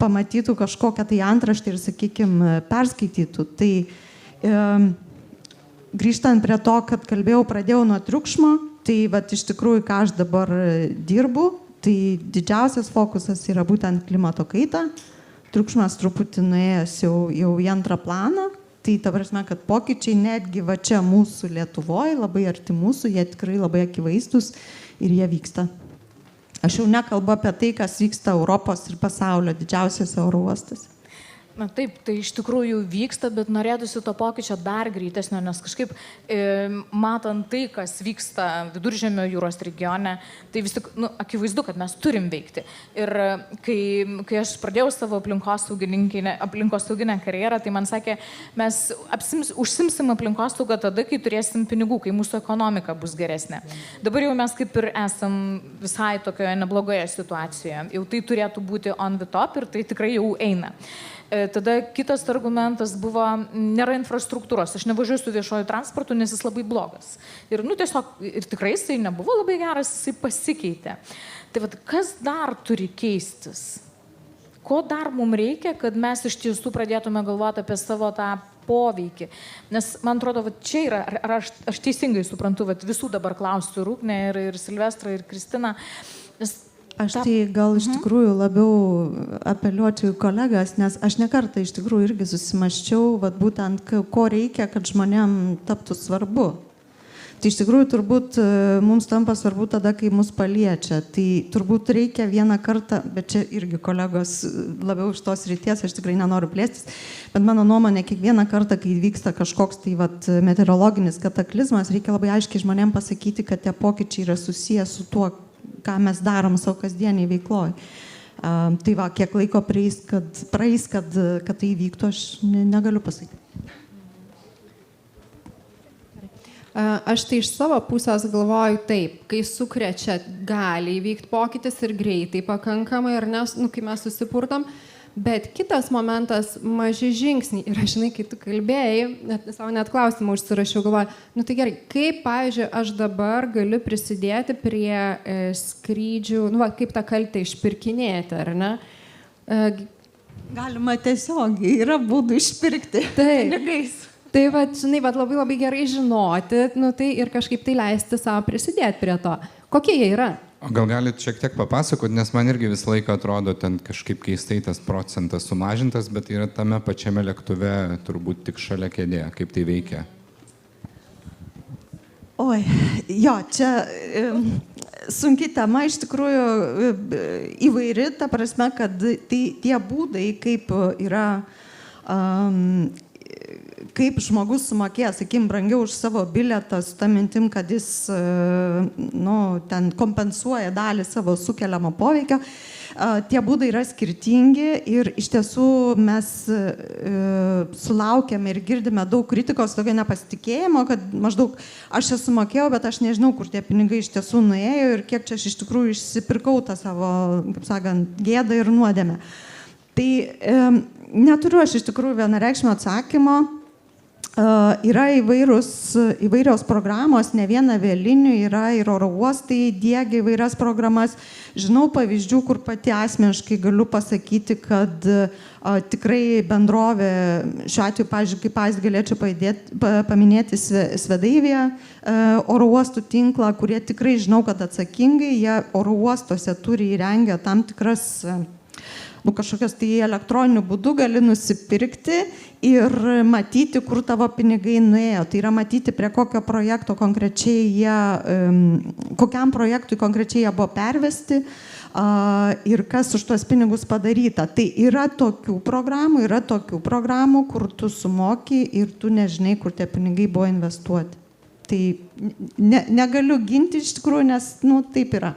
pamatytų kažkokią tai antraštę ir, sakykime, perskaitytų. Tai grįžtant prie to, kad pradėjau nuo triukšmo, tai iš tikrųjų, ką aš dabar dirbu, tai didžiausias fokusas yra būtent klimato kaita. Triukšmas truputį nuėjęs jau į antrą planą. Tai ta prasme, kad pokyčiai netgi va čia mūsų Lietuvoje, labai arti mūsų, jie tikrai labai akivaizdus ir jie vyksta. Aš jau nekalbu apie tai, kas vyksta Europos ir pasaulio didžiausiose oro uostose. Na taip, tai iš tikrųjų vyksta, bet norėtųsi to pokyčio dar greitesnio, nes kažkaip matant tai, kas vyksta Viduržemio jūros regione, tai vis tik akivaizdu, kad mes turim veikti. Ir kai aš pradėjau savo aplinkosauginę karjerą, tai man sakė, mes užsimsim aplinkosaugą tada, kai turėsim pinigų, kai mūsų ekonomika bus geresnė. Dabar jau mes kaip ir esam visai tokioje neblogoje situacijoje. Jau tai turėtų būti on the top ir tai tikrai jau eina. Tada kitas argumentas buvo, nėra infrastruktūros, aš nevažiuoju su viešuoju transportu, nes jis labai blogas. Ir tiesiog, ir tikrai jisai nebuvo labai geras, jisai pasikeitė. Tai kas dar turi keistis? Ko dar mums reikia, kad mes iš tiesų pradėtume galvoti apie savo tą poveikį? Nes man atrodo, čia yra, ar aš teisingai suprantu, visų dabar klausiu, Rūgnę ir Silvestrą ir Kristiną, nes aš tai gal iš tikrųjų labiau apeliuočiau į kolegas, nes aš nekartą iš tikrųjų irgi susimaščiau, būtent ko reikia, kad žmonėm taptų svarbu. Tai iš tikrųjų turbūt mums tampa svarbu tada, kai mus paliečia. Tai turbūt reikia vieną kartą, bet čia irgi kolegos labiau iš tos ryties, aš tikrai nenoriu plėstis, bet mano nuomonė, kiekvieną kartą, kai vyksta kažkoks tai meteorologinis kataklizmas, reikia labai aiškiai žmonėm pasakyti, kad tie pokyčiai yra susiję su tuo, ką mes darom savo kasdieniai veikloj. Tai kiek laiko praeis, kad tai vyktų, aš negaliu pasakyti. Aš tai iš savo pusės galvoju taip, kai sukrečia, gali įvykti pokytis ir greitai pakankamai, ar ne, kai mes susipurtom. Bet kitas momentas, maži žingsniai. Ir aš žinai, kai tu kalbėjai, savo net klausimą užsirašiau, galvoju, tai gerai, kaip, pavyzdžiui, aš dabar galiu prisidėti prie skrydžių, kaip tą kaltę išpirkinėti, ar ne? Galima tiesiog, yra būdų išpirkti pinigais. Tai žinai, labai labai gerai žinoti, tai ir kažkaip tai leisti savo prisidėti prie to. Kokie jie yra? O gal galit šiek tiek papasakoti, nes man irgi visą laiką atrodo, ten kažkaip keistai tas procentas sumažintas, bet yra tame pačiame lėktuve turbūt tik šalia kėdė. Kaip tai veikia? Oi, jo, čia sunki tema, iš tikrųjų įvairi, ta prasme, kad tie būdai, kaip yra... kaip žmogus sumokėjo, sakykim, brangiau už savo bilietą su ta mintim, kad jis ten kompensuoja dalį savo sukeliamo poveikio. Tie būdai yra skirtingi ir iš tiesų mes sulaukėme ir girdime daug kritikos, tokio nepasitikėjimo, kad maždaug aš esu mokėjau, bet aš nežinau, kur tie pinigai iš tiesų nuėjo ir kiek čia aš iš tikrųjų išsipirkau tą savo, kaip sakant, gėdą ir nuodėmę. Tai neturiu aš iš tikrųjų vienareikšmio atsakymo. Yra įvairios programos, ne viena avialinių, yra ir oro uostai diegia įvairias programas. Žinau pavyzdžių, kur pati asmeniškai galiu pasakyti, kad tikrai bendrovė, šiuo atveju, pavyzdžiui, kaip pavyzdį galėčiau paminėti Svedaiviją oro uostų tinklą, kurie tikrai žinau, kad atsakingai jie oro uostuose turi įrengę tam tikras kažkokios tai elektroniniu būdu gali nusipirkti ir matyti, kur tavo pinigai nuėjo. Tai yra matyti, prie kokio projekto konkrečiai kokiam projektui konkrečiai jie buvo pervesti ir kas už tuos pinigus padaryta. Tai yra tokių programų, kur tu sumoki ir tu nežinai, kur tie pinigai buvo investuoti. Tai negaliu ginti iš tikrųjų, nes, taip yra.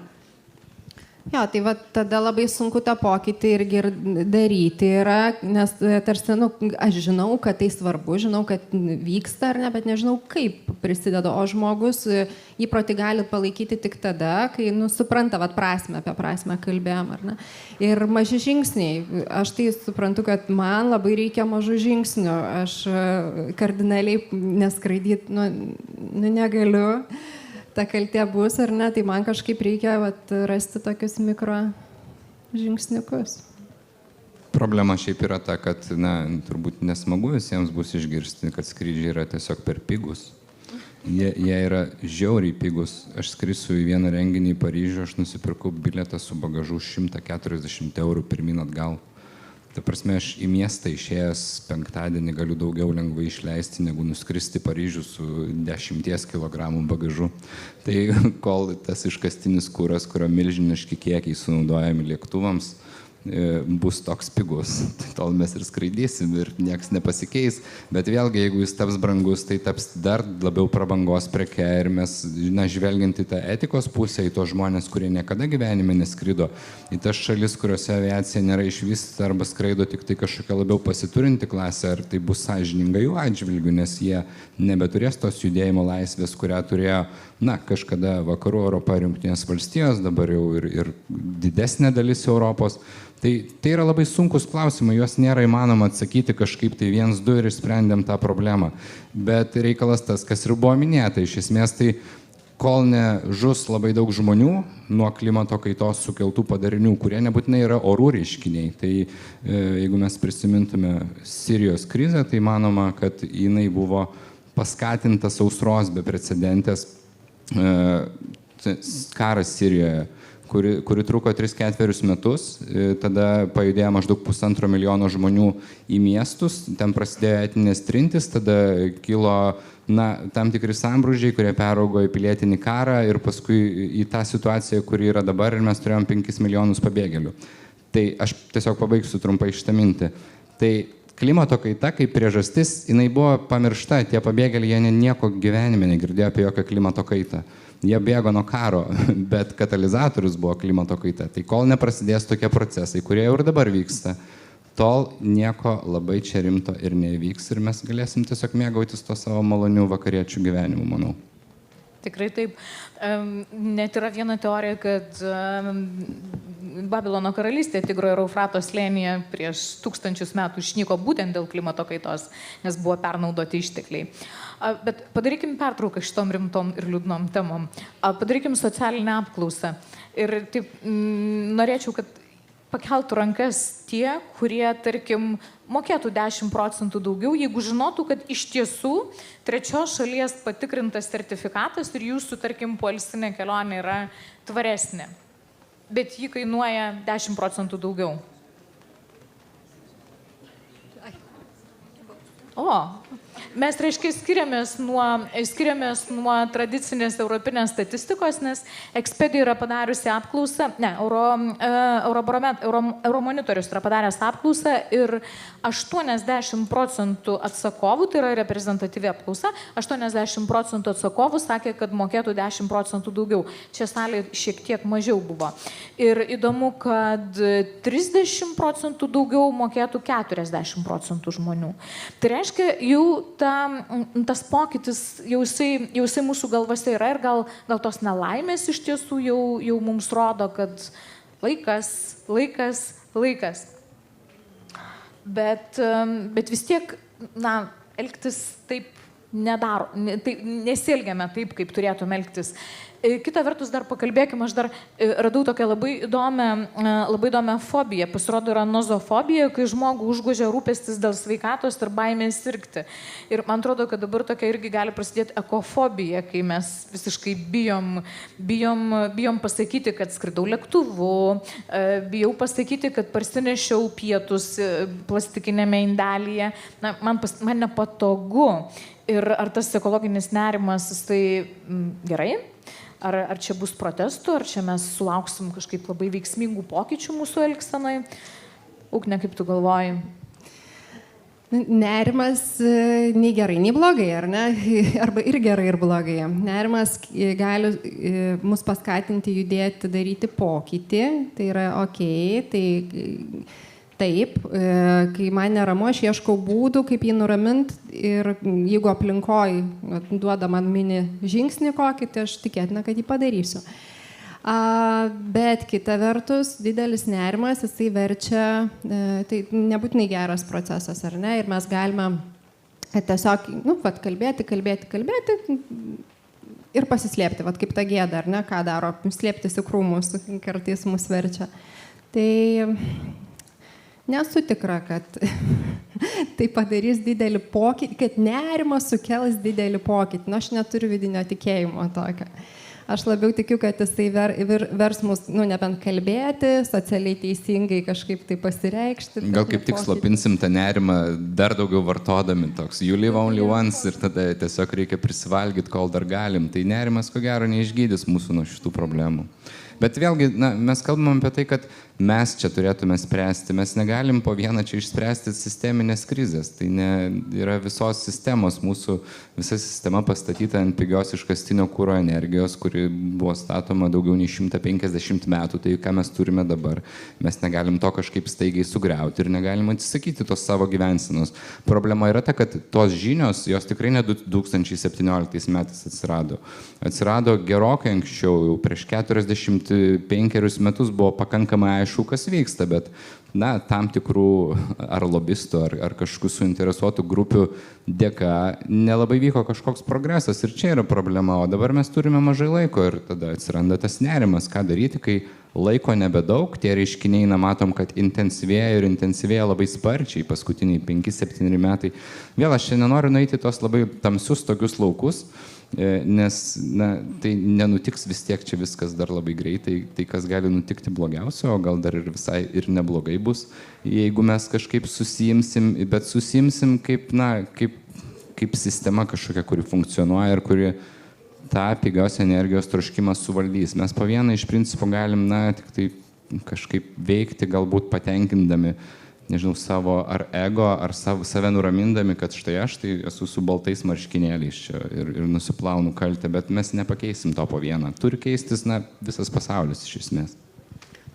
Jo, tai va tada labai sunku tą pokytį irgi ir daryti yra, nes tarsi, aš žinau, kad tai svarbu, žinau, kad vyksta ar ne, bet nežinau, kaip prisideda, o žmogus įprotį gali palaikyti tik tada, kai, supranta, prasmę, apie prasmę kalbėjom, ar ne. Ir maži žingsniai, aš tai suprantu, kad man labai reikia mažų žingsnių, aš kardinaliai neskraidyti, negaliu. Ta kaltė bus ar ne, tai man kažkaip reikia rasti tokius mikro žingsniukus. Problema šiaip yra ta, kad, turbūt nesmagu visiems bus išgirsti, kad skrydžiai yra tiesiog per pigus. Jie yra žiauriai pigus. Aš skrisiu į vieną renginį į Paryžių, aš nusipirkau bilietą su bagažu 140 € pirmyn atgal. Ta prasme, aš į miestą išėjęs penktadienį galiu daugiau lengvai išleisti, negu nuskristi Paryžių su 10 kilogramų bagažu. Tai kol tas iškastinis kuras, kurio milžiniški kiekiai sunaudojami lėktuvams, bus toks pigus, tai tol mes ir skraidysim ir nieks nepasikeis, bet vėlgi, jeigu jis taps brangus, tai taps dar labiau prabangos preke ir mes, žvelgiant į tą etikos pusę, į tos žmonės, kurie niekada gyvenime neskrido, į tas šalis, kuriuose aviacija nėra išvystyta arba skraido tik tai kažkokia labiau pasiturinti klasė, ar tai bus sąžininga jų atžvilgių, nes jie nebeturės tos judėjimo laisvės, kurią turėjo, kažkada Vakarų Europa ir Jungtinės valstijos, dabar jau ir didesnė dalis Europos. Tai yra labai sunkus klausimai, juos nėra įmanoma atsakyti kažkaip tai 1-2 ir išsprendėm tą problemą. Bet reikalas tas, kas ir buvo minėta, iš esmės tai kol nežus labai daug žmonių nuo klimato kaitos sukeltų padarinių, kurie nebūtinai yra orų reiškiniai. Tai jeigu mes prisimintume Sirijos krizę, tai manoma, kad jinai buvo paskatinta sausros beprecedentės karas Sirijoje, kuri truko 3-4 metus, tada pajudėjo maždaug 1,5 milijono žmonių į miestus, ten prasidėjo etinės trintis, tada kilo tam tikri sambrūžiai, kurie peraugo į pilietinį karą ir paskui į tą situaciją, kuri yra dabar, ir mes turėjom 5 milijonus pabėgėlių. Tai aš tiesiog pabaigsiu trumpai šitą mintį. Tai klimato kaita kaip priežastis, jinai buvo pamiršta, tie pabėgėliai, jie nieko gyvenime negirdėjo apie jokią klimato kaitą. Jie bėgo nuo karo, bet katalizatorius buvo klimato kaita. Tai kol neprasidės tokie procesai, kurie jau ir dabar vyksta, tol nieko labai čia rimto ir nevyks ir mes galėsim tiesiog mėgautis to savo malonių vakariečių gyvenimu, manau. Tikrai taip. Net yra viena teorija, kad Babilono karalystė Tigro ir Eufrato slėnyje prieš 1000 metų išnyko būtent dėl klimato kaitos, nes buvo pernaudoti ištekliai. Bet padarykim pertrauką šitom rimtom ir liūdnom temom. Padarykim socialinę apklausą. Ir taip norėčiau, kad pakeltų rankas tie, kurie, tarkim, mokėtų 10% daugiau, jeigu žinotų, kad iš tiesų trečios šalies patikrintas sertifikatas ir jūsų, tarkim, poilsinė kelionė yra tvaresnė, bet ji kainuoja 10% daugiau. Mes, reiškia, skiriamės nuo tradicinės europinės statistikos, nes Expedia yra padariusi apklausą, Euromonitorius yra padaręs apklausą ir 80% atstovų, tai yra reprezentatyvi apklausa, 80% atstovų sakė, kad mokėtų 10% daugiau. Čia salėje šiek tiek mažiau buvo. Ir įdomu, kad 30% daugiau mokėtų 40% žmonių. Tai reiškia, jau tas pokytis jau jisai mūsų galvose yra ir gal tos nelaimės iš tiesų jau mums rodo, kad laikas. Bet vis tiek, elgtis taip nedaro, nesielgiame taip, kaip turėtume elgtis. Kita vertus, dar pakalbėkime, aš dar radau tokią labai įdomią fobiją. Pasirodo, yra nozofobija, kai žmogų užgožia rūpestis dėl sveikatos ir baimės sirgti. Ir man atrodo, kad dabar tokia irgi gali prasidėti ekofobija, kai mes visiškai bijom pasakyti, kad skridau lėktuvu, bijau pasakyti, kad parsinešiau pietus plastikinėme indelyje. Man nepatogu. Ir ar tas ekologinis nerimas, tai gerai? Ar čia bus protestų, ar čia mes sulauksim kažkaip labai veiksmingų pokyčių mūsų elgsenai? Ugne, kaip tu galvoji? Nerimas nei gerai, nei blogai, ar ne? Arba ir gerai, ir blogai. Nerimas gali mus paskatinti judėti, daryti pokytį. Tai yra ok, tai taip, kai man neramu, aš ieškau būdų, kaip jį nuraminti ir jeigu aplinkoj duoda man mini žingsnį kokį, tai aš tikėtina, kad jį padarysiu. Bet kita vertus, didelis nerimas, jisai verčia, tai nebūtinai geras procesas, ar ne? Ir mes galime tiesiog, kalbėti ir pasislėpti, kaip ta gėda, ar ne? Ką daro, slėptis į krūmus, kartais mus verčia. Tai nesu tikra, kad tai padarys didelį pokytį, kad nerimas sukels didelį pokytį. Aš neturiu vidinio tikėjimo tokio. Aš labiau tikiu, kad jisai vers mus, nebent kalbėti, socialiai teisingai kažkaip tai pasireikšti. Gal kaip tik slopinsim tą nerimą dar daugiau vartodami toks, you live only once ir tada tiesiog reikia prisivalgyti, kol dar galim. Tai nerimas, ko gero, neišgydys mūsų nuo šitų problemų. Bet vėlgi, mes kalbam apie tai, kad mes čia turėtume spręsti. Mes negalim po vieną čia išspręsti sisteminės krizės. Tai yra visos sistemos, mūsų visa sistema pastatyta ant pigios iškastinio kuro energijos, kuri buvo statoma daugiau nei 150 metų. Tai ką mes turime dabar? Mes negalim to kažkaip staigiai sugriauti ir negalim atsisakyti tos savo gyvensenos. Problema yra ta, kad tos žinios, jos tikrai ne 2017 metais atsirado. Atsirado gerokai anksčiau, jau prieš 45 metus buvo pakankamai aišku, kas vyksta, bet tam tikrų ar lobistų, ar kažkokių suinteresuotų grupių dėka nelabai vyko kažkoks progresas ir čia yra problema, o dabar mes turime mažai laiko ir tada atsiranda tas nerimas, ką daryti, kai laiko nebedaug, tie reiškiniai, matom, kad intensyvėja labai sparčiai paskutiniai 5-7 metai. Vėl aš čia nenoriu nueiti tos labai tamsius tokius laukus, nes tai nenutiks vis tiek čia viskas dar labai greitai, tai kas gali nutikti blogiausio, o gal dar ir visai ir neblogai bus, jeigu mes kažkaip susijimsim, bet susijimsim kaip sistema kažkokia, kuri funkcionuoja ir kuri tą pigios energijos troškimą suvaldys. Mes po vieną iš principo galim, tik tai kažkaip veikti, galbūt patenkindami, nežinau, savo ar ego, ar save nuramindami, kad štai aš tai esu su baltais marškinėliais čia ir nusiplaunu kaltę, bet mes nepakeisim to po vieną. Turi keistis, visas pasaulis iš esmės.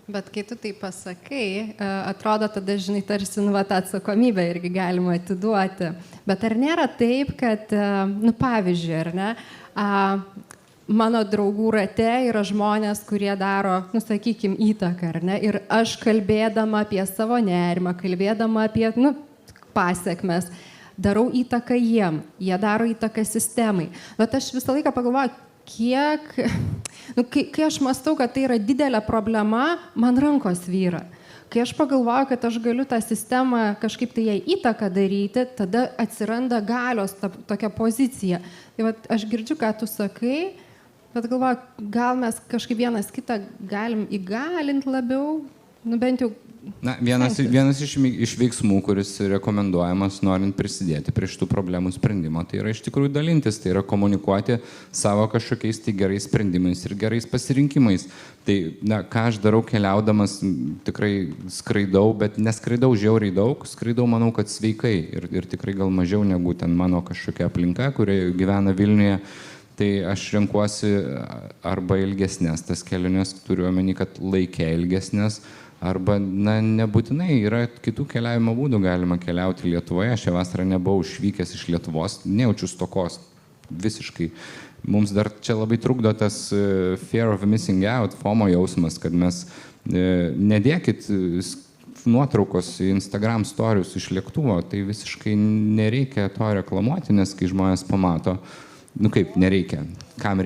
Bet kai tu tai pasakai, atrodo tada, žinai, tarsi tą atsakomybę irgi galima atiduoti. Bet ar nėra taip, kad, pavyzdžiui, ar ne, mano draugų rate yra žmonės, kurie daro, sakykime, įtaką, ar ne? Ir aš kalbėdama apie savo nerimą, kalbėdama apie, pasiekmes, darau įtaką jiem, jie daro įtaką sistemai. Bet aš visą laiką pagalvoju, kai aš mąstau, kad tai yra didelė problema, man rankos vyra. Kai aš pagalvoju, kad aš galiu tą sistemą kažkaip tai jai įtaką daryti, tada atsiranda galios tokia pozicija. Tai aš girdžiu, ką tu sakai, bet galvoju, gal mes kažkaip vienas kitą galim įgalinti labiau, bent jau. Vienas iš veiksmų, kuris rekomenduojamas norint prisidėti prie šitų problemų sprendimo, tai yra iš tikrųjų dalintis, tai yra komunikuoti savo kažkokiais tai gerais sprendimais ir gerais pasirinkimais. Tai, ką aš darau keliaudamas, tikrai skraidau, bet neskraidau žiauriai daug, skraidau, manau, kad sveikai ir tikrai gal mažiau negu ten mano kažkokia aplinka, kurie gyvena Vilniuje. Tai aš renkuosi arba ilgesnės tas keliones, turiu omeny, kad laikė ilgesnės, arba, nebūtinai yra kitų keliavimo būdų, galima keliauti Lietuvoje. Šią vasarą nebuvau išvykęs iš Lietuvos, nejaučiu stokos visiškai. Mums dar čia labai trukdo tas fear of missing out, FOMO jausmas, kad mes nedėkit nuotraukos į Instagram storius iš lėktuvo, tai visiškai nereikia to reklamuoti, nes kai žmonės pamato, kaip nereikia, kam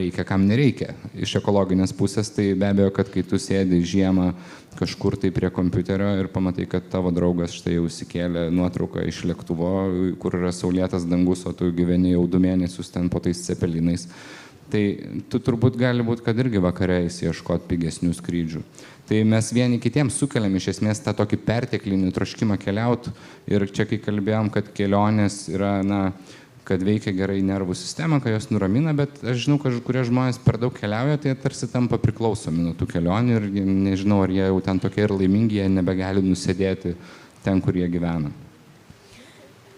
nereikia. Iš ekologinės pusės tai be abejo, kad kai tu sėdi žiemą kažkur tai prie kompiuterio ir pamatai, kad tavo draugas štai jau įsikėlė nuotrauką iš lėktuvo, kur yra saulėtas dangus, o tu gyveni jau 2 mėnesius ten po tais cepelinais, tai tu turbūt gali būti, kad irgi vakare įsieškot pigesnių skrydžių. Tai mes vieni kitiems sukeliam iš esmės tą tokį perteklinį troškimą keliauti ir čia kai kalbėjom, kad kelionės yra, kad veikia gerai nervų sistemą, kad jos nuramina, bet aš žinau, kad kurie žmonės per daug keliauja, tai tarsi tampa priklausomi nuo tų kelionių ir nežinau, ar jie jau ten tokie ir laimingi, jie nebegali nusėdėti ten, kur jie gyvena.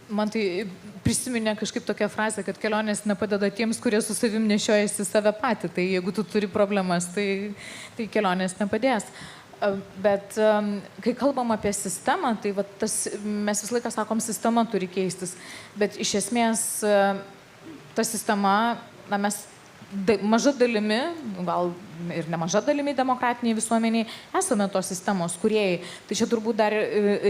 Man tai prisiminė kažkaip tokia frazė, kad kelionės nepadeda tiems, kurie su savim nešiojasi save patį. Tai jeigu tu turi problemas, tai kelionės nepadės. Bet kai kalbam apie sistemą, tai va, mes visą laiką sakom, sistema turi keistis. Bet iš esmės ta sistema, mes maža dalimi, gal ir nemaža dalimi demokratiniai visuomeniai, esame tos sistemos kūrėjai. Tai čia turbūt dar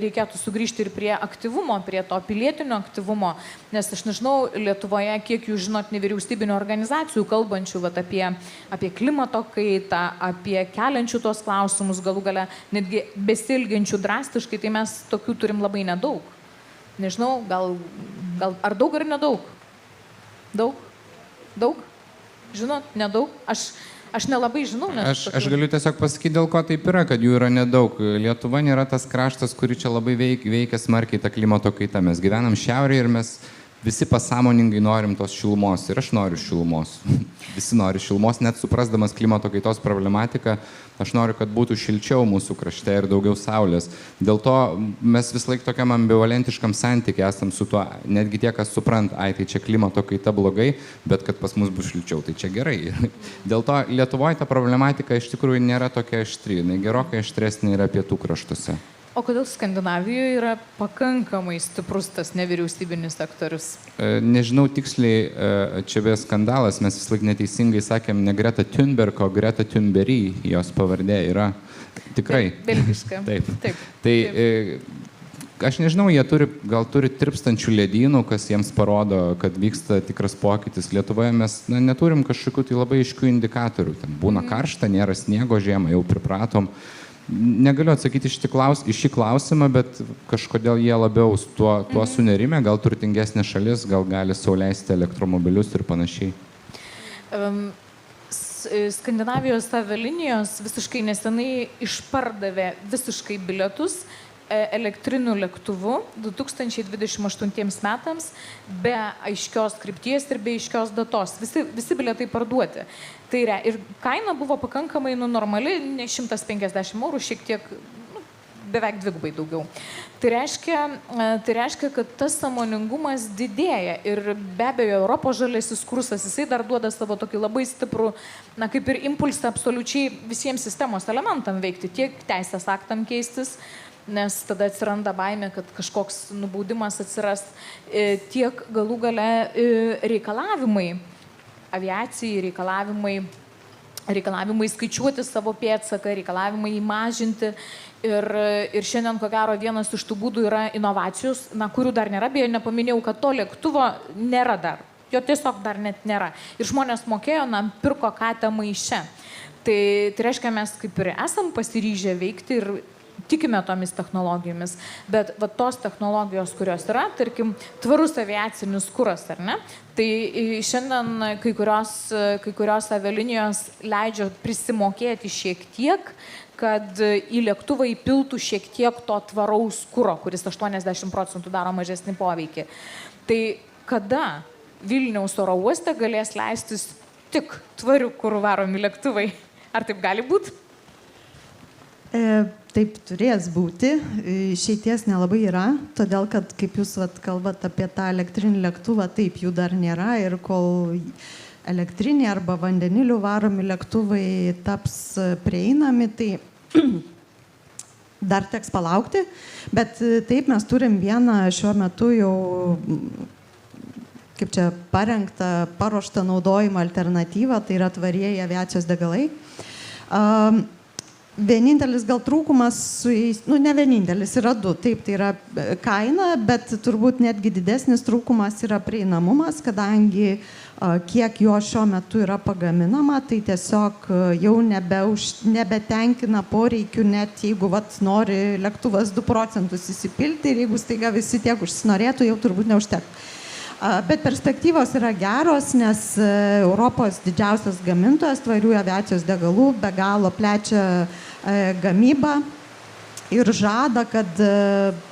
reikėtų sugrįžti ir prie aktyvumo, prie to pilietinio aktyvumo, nes aš nežinau Lietuvoje, kiek jūs žinot nevyriausybinio organizacijų kalbančių vat, apie klimato kaitą, apie keliančių tos klausimus, galų gale netgi besilgiančių drastiškai, tai mes tokių turim labai nedaug. Nežinau, gal ar daug ar nedaug? Daug? Žinot, nedaug. Aš nelabai žinau. Aš galiu tiesiog pasakyti, dėl ko taip yra, kad jų yra nedaug. Lietuva nėra tas kraštas, kuri čia labai veikia smarkiai tą klimato kaitą. Mes gyvenam šiaurėje ir mes visi pasąmoningai norim tos šilumos. Ir aš noriu šilumos. Visi nori šilumos, net suprasdamas klimato kaitos problematiką. Aš noriu, kad būtų šilčiau mūsų krašte ir daugiau saulės. Dėl to mes vis laik tokiam ambivalentiškam santykiai esam su tuo. Netgi tie, kas supranta, tai čia klimato kaita blogai, bet kad pas mus bus šilčiau, tai čia gerai. Dėl to Lietuvoje ta problematika iš tikrųjų nėra tokia aštri. Gerokai aštresnė yra pietų kraštuose. O kodėl Skandinavijoje yra pakankamai stiprus tas nevyriausybinis sektorius? Nežinau tiksliai, čia buvo skandalas, mes vis laik neteisingai sakėm ne Greta Thunberg, o Greta Thunberg, jos pavardė yra tikrai. Belgiška. Taip. Tai aš nežinau, jie gal turi tirpstančių ledynų, kas jiems parodo, kad vyksta tikras pokytis. Lietuvoje mes neturim kažkokių tai labai aiškių indikatorių. Ten būna karšta, nėra sniego žiemą, jau pripratom. Negaliu atsakyti į šį klausimą, bet kažkodėl jie labiau tuo sunerime, gal turtingesnė šalis, gal gali sau leisti elektromobilius ir panašiai. Skandinavijos avialinijos visiškai nesenai išpardavė visiškai bilietus elektriniu lėktuvu 2028 metams be aiškios krypties ir be aiškios datos. Visi bilietai parduoti. Tai ir kaina buvo pakankamai normali, ne 150 €, šiek tiek, beveik dvigubai daugiau. Tai reiškia, kad tas sąmoningumas didėja ir be abejo Europos žaliasis kursas, jisai dar duoda savo tokį labai stiprų, kaip ir impulsą absoliučiai visiems sistemos elementam veikti, tiek teisės aktam keistis, nes tada atsiranda baimė, kad kažkoks nubaudimas atsiras, tiek galų gale reikalavimai aviacijai, reikalavimai skaičiuoti savo pėdsaką, reikalavimai įmažinti. Ir šiandien, ko gero, vienas iš tų būdų yra inovacijos, kurių dar nėra, beje, nepaminėjau, kad to lėktuvo nėra dar. Jo tiesiog dar net nėra. Ir žmonės mokėjo, pirko katę maiše. Tai reiškia, mes kaip ir esam pasiryžę veikti ir tikime tomis technologijomis, bet va, tos technologijos, kurios yra, tarkim, tvarus aviacinis kuras, ar ne? Tai šiandien kai kurios avialinijos leidžia prisimokėti šiek tiek, kad į lėktuvą įpiltų šiek tiek to tvaraus kuro, kuris 80% daro mažesnį poveikį. Tai kada Vilniaus oro uoste galės leistis tik tvarių kurų varomi lėktuvai? Ar taip gali būti? Taip turės būti, išeities nelabai yra, todėl kad, kaip jūs kalbat apie tą elektrinį lėktuvą, taip jų dar nėra ir kol elektriniai arba vandenilių varomi lėktuvai taps prieinami, tai dar teks palaukti, bet taip mes turim vieną šiuo metu jau, kaip čia, parengtą, paruoštą naudojimo alternatyvą, tai yra tvarieji aviacijos degalai. Vienintelis gal trūkumas su jais, ne vienintelis, yra du, taip, tai yra kaina, bet turbūt netgi didesnis trūkumas yra prieinamumas, kadangi kiek jo šiuo metu yra pagaminama, tai tiesiog jau nebetenkina poreikių, net jeigu nori lėktuvas 2% įsipilti ir jeigu staiga visi tiek užsinorėtų, jau turbūt neužtektų. Bet perspektyvos yra geros, nes Europos didžiausias gamintojas tvarių aviacijos degalų be galo plečia gamybą ir žada, kad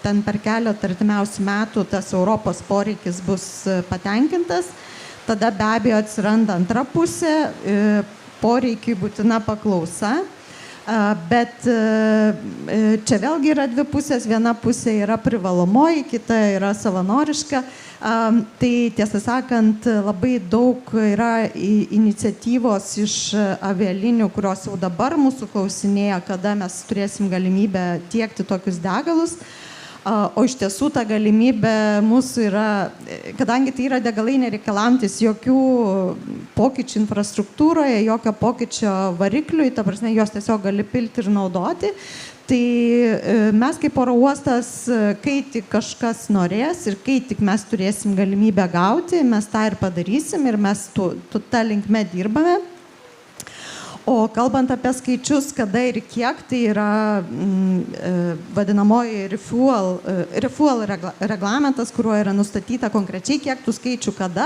ten per keletą artimiausių metų tas Europos poreikis bus patenkintas. Tada be abejo atsiranda antra pusė, poreikiai būtina paklausa. Bet čia vėlgi yra dvi pusės, viena pusė yra privalomoji, kita yra savanoriška. Tai tiesą sakant, labai daug yra iniciatyvos iš avialinių, kurios jau dabar mūsų klausinėja, kada mes turėsim galimybę tiekti tokius degalus. O iš tiesų ta galimybė mūsų yra, kadangi tai yra degalai nereikalaujantis jokių pokyčių infrastruktūroje, jokio pokyčio varikliui, ta prasme, jos tiesiog gali pilti ir naudoti, tai mes kaip oro uostas, kai tik kažkas norės ir kai tik mes turėsim galimybę gauti, mes tą ir padarysim ir mes tą linkme dirbame. O kalbant apie skaičius, kada ir kiek, tai yra vadinamoji refuel reglamentas, kuriuo yra nustatyta konkrečiai, kiek tų skaičių kada,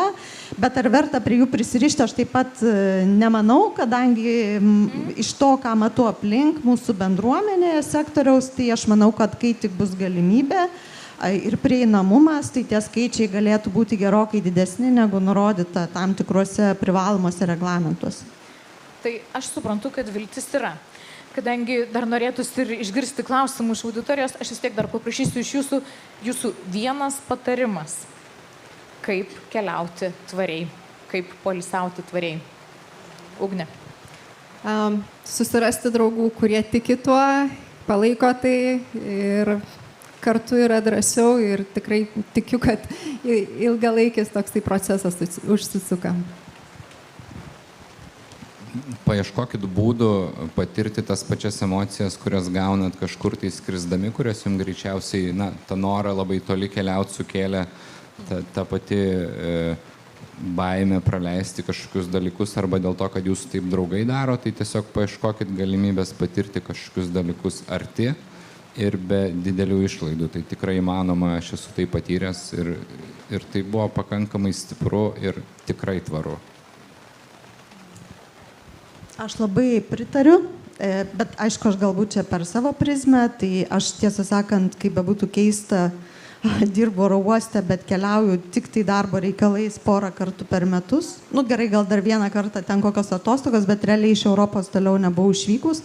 bet ar verta prie jų prisirišti, aš taip pat nemanau, kadangi iš to, ką matau aplink mūsų bendruomenėje sektoriaus, tai aš manau, kad kai tik bus galimybė ir prieinamumas, tai tie skaičiai galėtų būti gerokai didesni, negu nurodyta tam tikruose privalomuose reglamentuose. Tai aš suprantu, kad viltis yra. Kadangi dar norėtųsi ir išgirsti klausimų iš auditorijos, aš vis tiek dar paprašysiu iš jūsų vienas patarimas, kaip keliauti tvariai, kaip poilsiauti tvariai. Ugne. Susirasti draugų, kurie tiki tuo, palaiko tai ir kartu yra drąsiau ir tikrai tikiu, kad ilgalaikis toksai procesas užsisuka. Paieškokit būdų patirti tas pačias emocijas, kurias gaunat kažkur tai skrisdami, kurias jums greičiausiai, tą norą labai toli keliauti sukėlė ta pati baimė praleisti kažkokius dalykus arba dėl to, kad jūs taip draugai daro, tai tiesiog paieškokit galimybės patirti kažkokius dalykus arti ir be didelių išlaidų. Tai tikrai įmanoma, aš esu tai patyręs ir tai buvo pakankamai stipru ir tikrai tvaru. Aš labai pritariu, bet aišku, aš galbūt čia per savo prizmę, tai aš tiesą sakant, kaip bebūtų keista, dirbu oro uoste, bet keliauju tik tai darbo reikalais porą kartų per metus. Gerai, gal dar vieną kartą ten kokios atostogos, bet realiai iš Europos toliau nebuvau išvykus.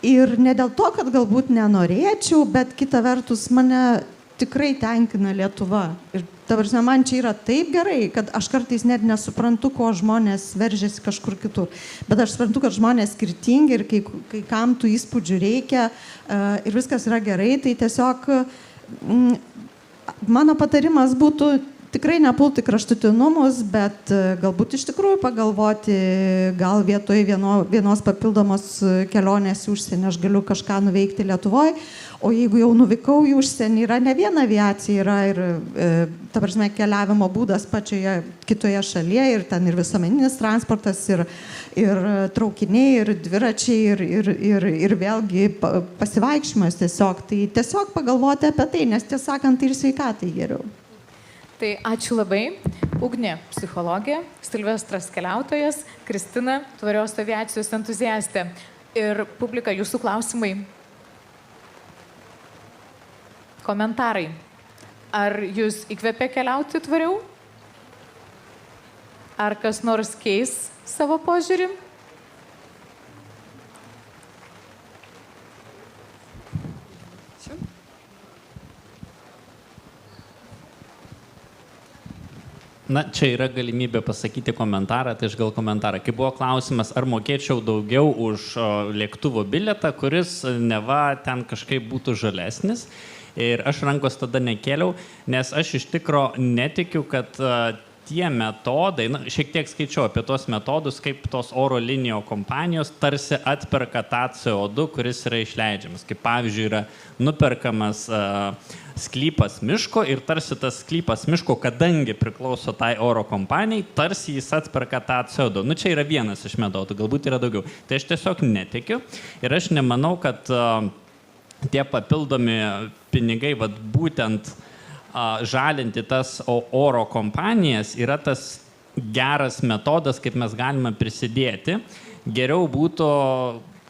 Ir ne dėl to, kad galbūt nenorėčiau, bet kita vertus mane tikrai tenkina Lietuva. Ir ta prasme, man čia yra taip gerai, kad aš kartais net nesuprantu, ko žmonės veržiasi kažkur kitur. Bet aš suprantu, kad žmonės skirtingi ir kai kam tų įspūdžių reikia ir viskas yra gerai, tai tiesiog mano patarimas būtų tikrai nepulti kraštutinumus, bet galbūt iš tikrųjų pagalvoti, gal vietoj vienos papildomos kelionės į užsienį aš galiu kažką nuveikti Lietuvoje, o jeigu jau nuvykau į užsienį, yra ne viena aviacija, yra ir ta prasme keliavimo būdas pačioje kitoje šalyje ir ten ir visuomeninis transportas, ir traukiniai, ir dviračiai, ir vėlgi pasivaikščiojimas tiesiog. Tai tiesiog pagalvoti apie tai, nes tiesą sakant, tai ir sveikatai geriau. Tai ačiū labai. Ugnė, psichologė, Silvestras keliautojas, Kristina, tvarios aviacijos entuziastė. Ir publika, jūsų klausimai. Komentarai. Ar jūs įkvėpė keliauti tvariau? Ar kas nors keis savo požiūrį? Čia yra galimybė pasakyti komentarą, tai aš gal komentarą. Kai buvo klausimas, ar mokėčiau daugiau už lėktuvo bilietą, kuris neva ten kažkaip būtų žalesnis. Ir aš rankos tada nekėliau, nes aš iš tikro netikiu, kad tie metodai, šiek tiek skaičiau apie tos metodus, kaip tos oro linijų kompanijos tarsi atperka tą CO2, kuris yra išleidžiamas. Kaip pavyzdžiui, yra nuperkamas sklypas miško ir tarsi tas sklypas miško, kadangi priklauso tai oro kompanijai, tarsi jis atperka tą CO2. Čia yra vienas iš metodų, galbūt yra daugiau. Tai aš tiesiog netikiu ir aš nemanau, kad tie papildomi pinigai, būtent žalinti tas oro kompanijas yra tas geras metodas, kaip mes galime prisidėti. Geriau būtų,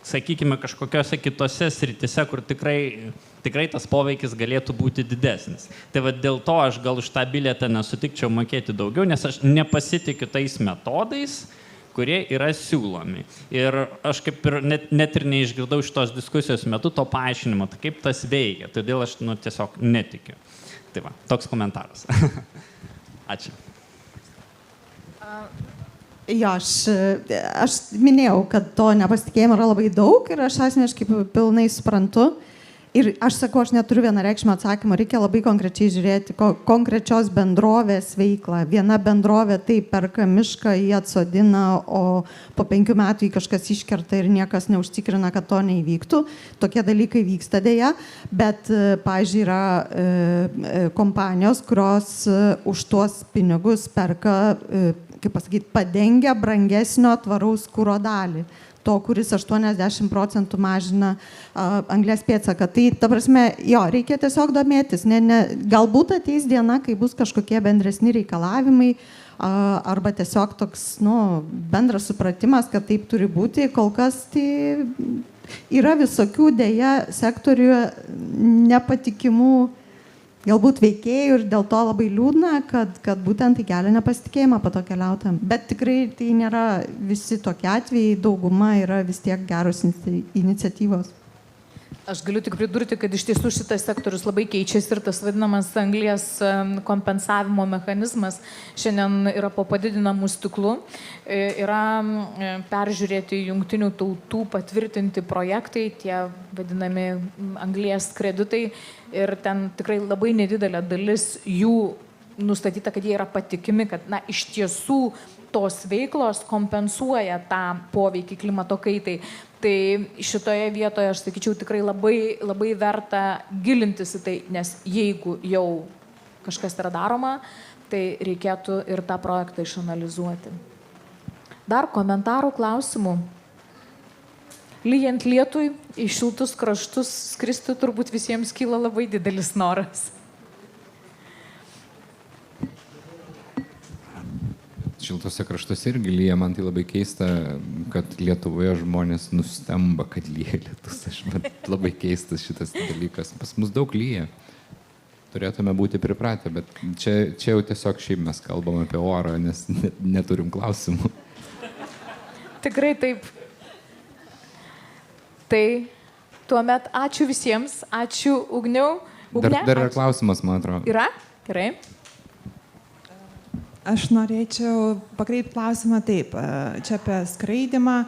sakykime, kažkokiose kitose sritise, kur tikrai tas poveikis galėtų būti didesnis. Tai dėl to aš gal už tą bilietą nesutikčiau mokėti daugiau, nes aš nepasitikiu tais metodais, kurie yra siūlomi. Ir aš kaip ir net ir neišgirdau šitos diskusijos metu to paaiškinimo, tai kaip tas veikia. Todėl aš tiesiog netikiu. Tai va, toks komentaras. Ačiū. Jo, aš minėjau, kad to nepasitikėjimo yra labai daug ir aš asmeniškai pilnai suprantu. Ir aš sakau, aš neturiu vienareikšmio atsakymo, reikia labai konkrečiai žiūrėti konkrečios bendrovės veiklą. Viena bendrovė tai perka mišką, jį atsodina, o po 5 metų jį kažkas iškerta ir niekas neužtikrina, kad to neįvyktų. Tokie dalykai vyksta dėja, bet, pavyzdžiui, yra kompanijos, kurios už tuos pinigus perka, kaip pasakyti, padengia brangesnio tvaraus kuro dalį. To, kuris 80% mažina anglies pėdsaką. Tai, ta prasme, jo, reikia tiesiog domėtis. Galbūt ateis diena, kai bus kažkokie bendresni reikalavimai arba tiesiog toks, bendras supratimas, kad taip turi būti. Kol kas tai yra visokių dėja sektoriuje nepatikimų galbūt veikėjų ir dėl to labai liūdna, kad būtent tai kelia nepasitikėjimą po to keliautojam. Bet tikrai tai nėra visi tokie atvejai, dauguma yra vis tiek geros iniciatyvos. Aš galiu tik pridurti, kad iš tiesų šitas sektorius labai keičiasi ir tas vadinamas anglies kompensavimo mechanizmas šiandien yra po padidinamų stiklų. Yra peržiūrėti jungtinių tautų patvirtinti projektai, tie vadinami anglies kreditai ir ten tikrai labai nedidelė dalis jų nustatyta, kad jie yra patikimi, kad iš tiesų tos veiklos kompensuoja tą poveikį klimato kaitai. Tai šitoje vietoje, aš sakyčiau, tikrai labai, labai verta gilintis į tai, nes jeigu jau kažkas yra daroma, tai reikėtų ir tą projektą išanalizuoti. Dar komentarų, klausimų? Lyjant lietui, į šiltus kraštus skristi turbūt visiems kyla labai didelis noras. Šiltose kraštuose irgi lyja, man tai labai keista, kad Lietuvoje žmonės nustemba, kad lyja lietus. Labai keistas šitas dalykas. Pas mus daug lyja. Turėtume būti pripratę, bet čia jau tiesiog šiaip mes kalbam apie orą, nes neturim klausimų. Tikrai taip. Tai tuomet ačiū visiems, ačiū Ugniau. Dar yra klausimas, man atrodo. Yra? Gerai. Aš norėčiau pakreipti klausimą taip, čia apie skraidimą,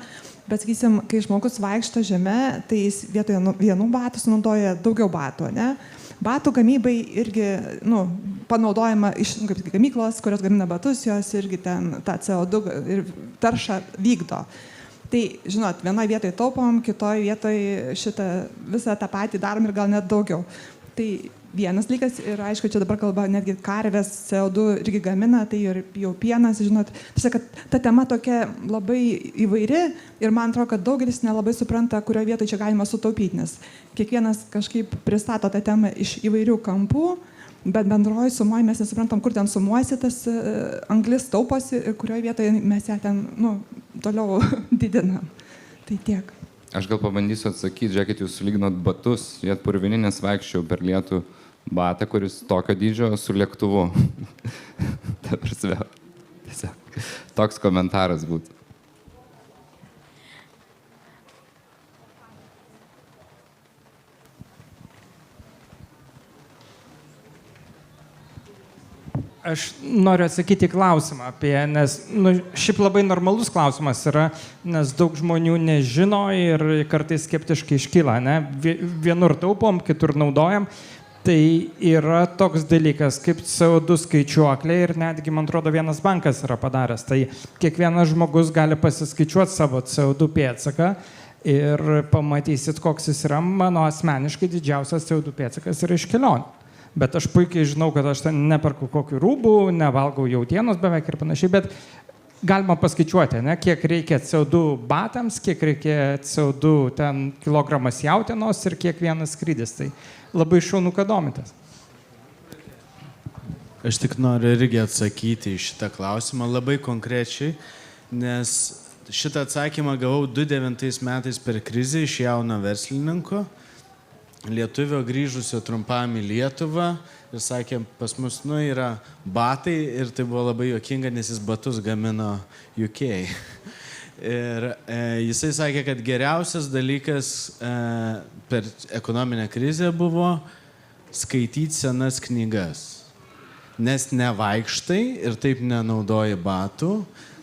bet sakysim, kai žmogus vaikšto žeme, tai jis vietoje vienų batų sunaudoja daugiau batų, ne? Batų gamybai irgi, panaudojama iš gamyklos, kurios gamina batus, jos irgi ten tą CO2 ir taršą vykdo. Tai, žinot, vienoje vietoje taupom, kitoje vietoje visą tą patį darom ir gal net daugiau. Tai vienas dalykas ir aišku, čia dabar kalba netgi karvės CO2 irgi gamina, tai ir jau pienas, žinot. Tai kad ta tema tokia labai įvairi ir man atrodo, kad daugelis nelabai supranta, kurioje vietoje čia galima sutaupyti, nes kiekvienas kažkaip pristato tą temą iš įvairių kampų, bet bendroji sumoje mes nesuprantam, kur ten sumuosi tas anglis tauposi ir kurioje vietoje mes ją ten toliau didinam. Tai tiek. Aš gal pabandysiu atsakyti, žiūrėkit, jūs sulyginot batus, jie purvini, nes vaikščiau per lietų batą, kuris tokio dydžio su lėktuvu. Tiesiog toks komentaras būtų. Aš noriu atsakyti klausimą apie, nes šiaip labai normalus klausimas yra, nes daug žmonių nežino ir kartais skeptiškai iškyla, ne? Vienur taupom, kitur naudojam. Tai yra toks dalykas kaip CO2 skaičiuoklė ir netgi, man atrodo, vienas bankas yra padaręs. Tai kiekvienas žmogus gali pasiskaičiuoti savo CO2 pėdsaką ir pamatysit, koks jis yra. Mano asmeniškai didžiausias CO2 pėdsakas yra iš kelionių. Bet aš puikiai žinau, kad aš ten neperku kokių rūbų, nevalgau jautienos beveik ir panašiai, bet galima paskaičiuoti, ne, kiek reikia CO2 batams, kiek reikia CO2 ten kilogramas jautienos ir kiek vienas skrydis. Tai labai šaunu, kad domitės. Aš tik noriu irgi atsakyti į šitą klausimą labai konkrečiai, nes šitą atsakymą gavau 2009 metais per krizę iš jauno verslininko, lietuvio grįžusio trumpam į Lietuvą ir sakė, pas mus yra batai ir tai buvo labai juokinga, nes jis batus gamino UK. Ir jisai sakė, kad geriausias dalykas per ekonominę krizę buvo skaityti senas knygas. Nes nevaikštai ir taip nenaudoji batų.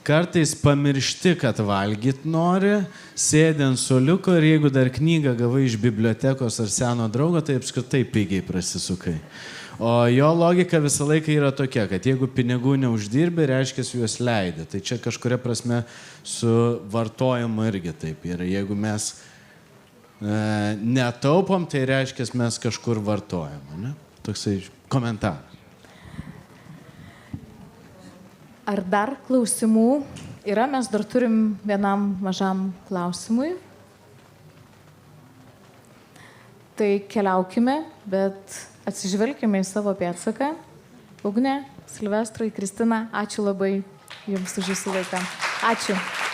Kartais pamiršti, kad valgyt nori, sėdi ant suoliuko ir jeigu dar knygą gavai iš bibliotekos ar seno draugo, tai apskritai pigiai prasisukai. O jo logika visą laiką yra tokia, kad jeigu pinigų neuždirbi, reiškia juos leidi. Tai čia kažkuria prasme su vartojimu irgi taip yra. Jeigu mes netaupom, tai reiškia mes kažkur vartojam. Ne? Toksai komentaras. Ar dar klausimų yra? Mes dar turim vienam mažam klausimui. Tai keliaukime, bet atsižvelkime į savo pėdsaką. Ugnė, Silvestrai, Kristina, ačiū labai Jums už Jūsų laiką. Ačiū.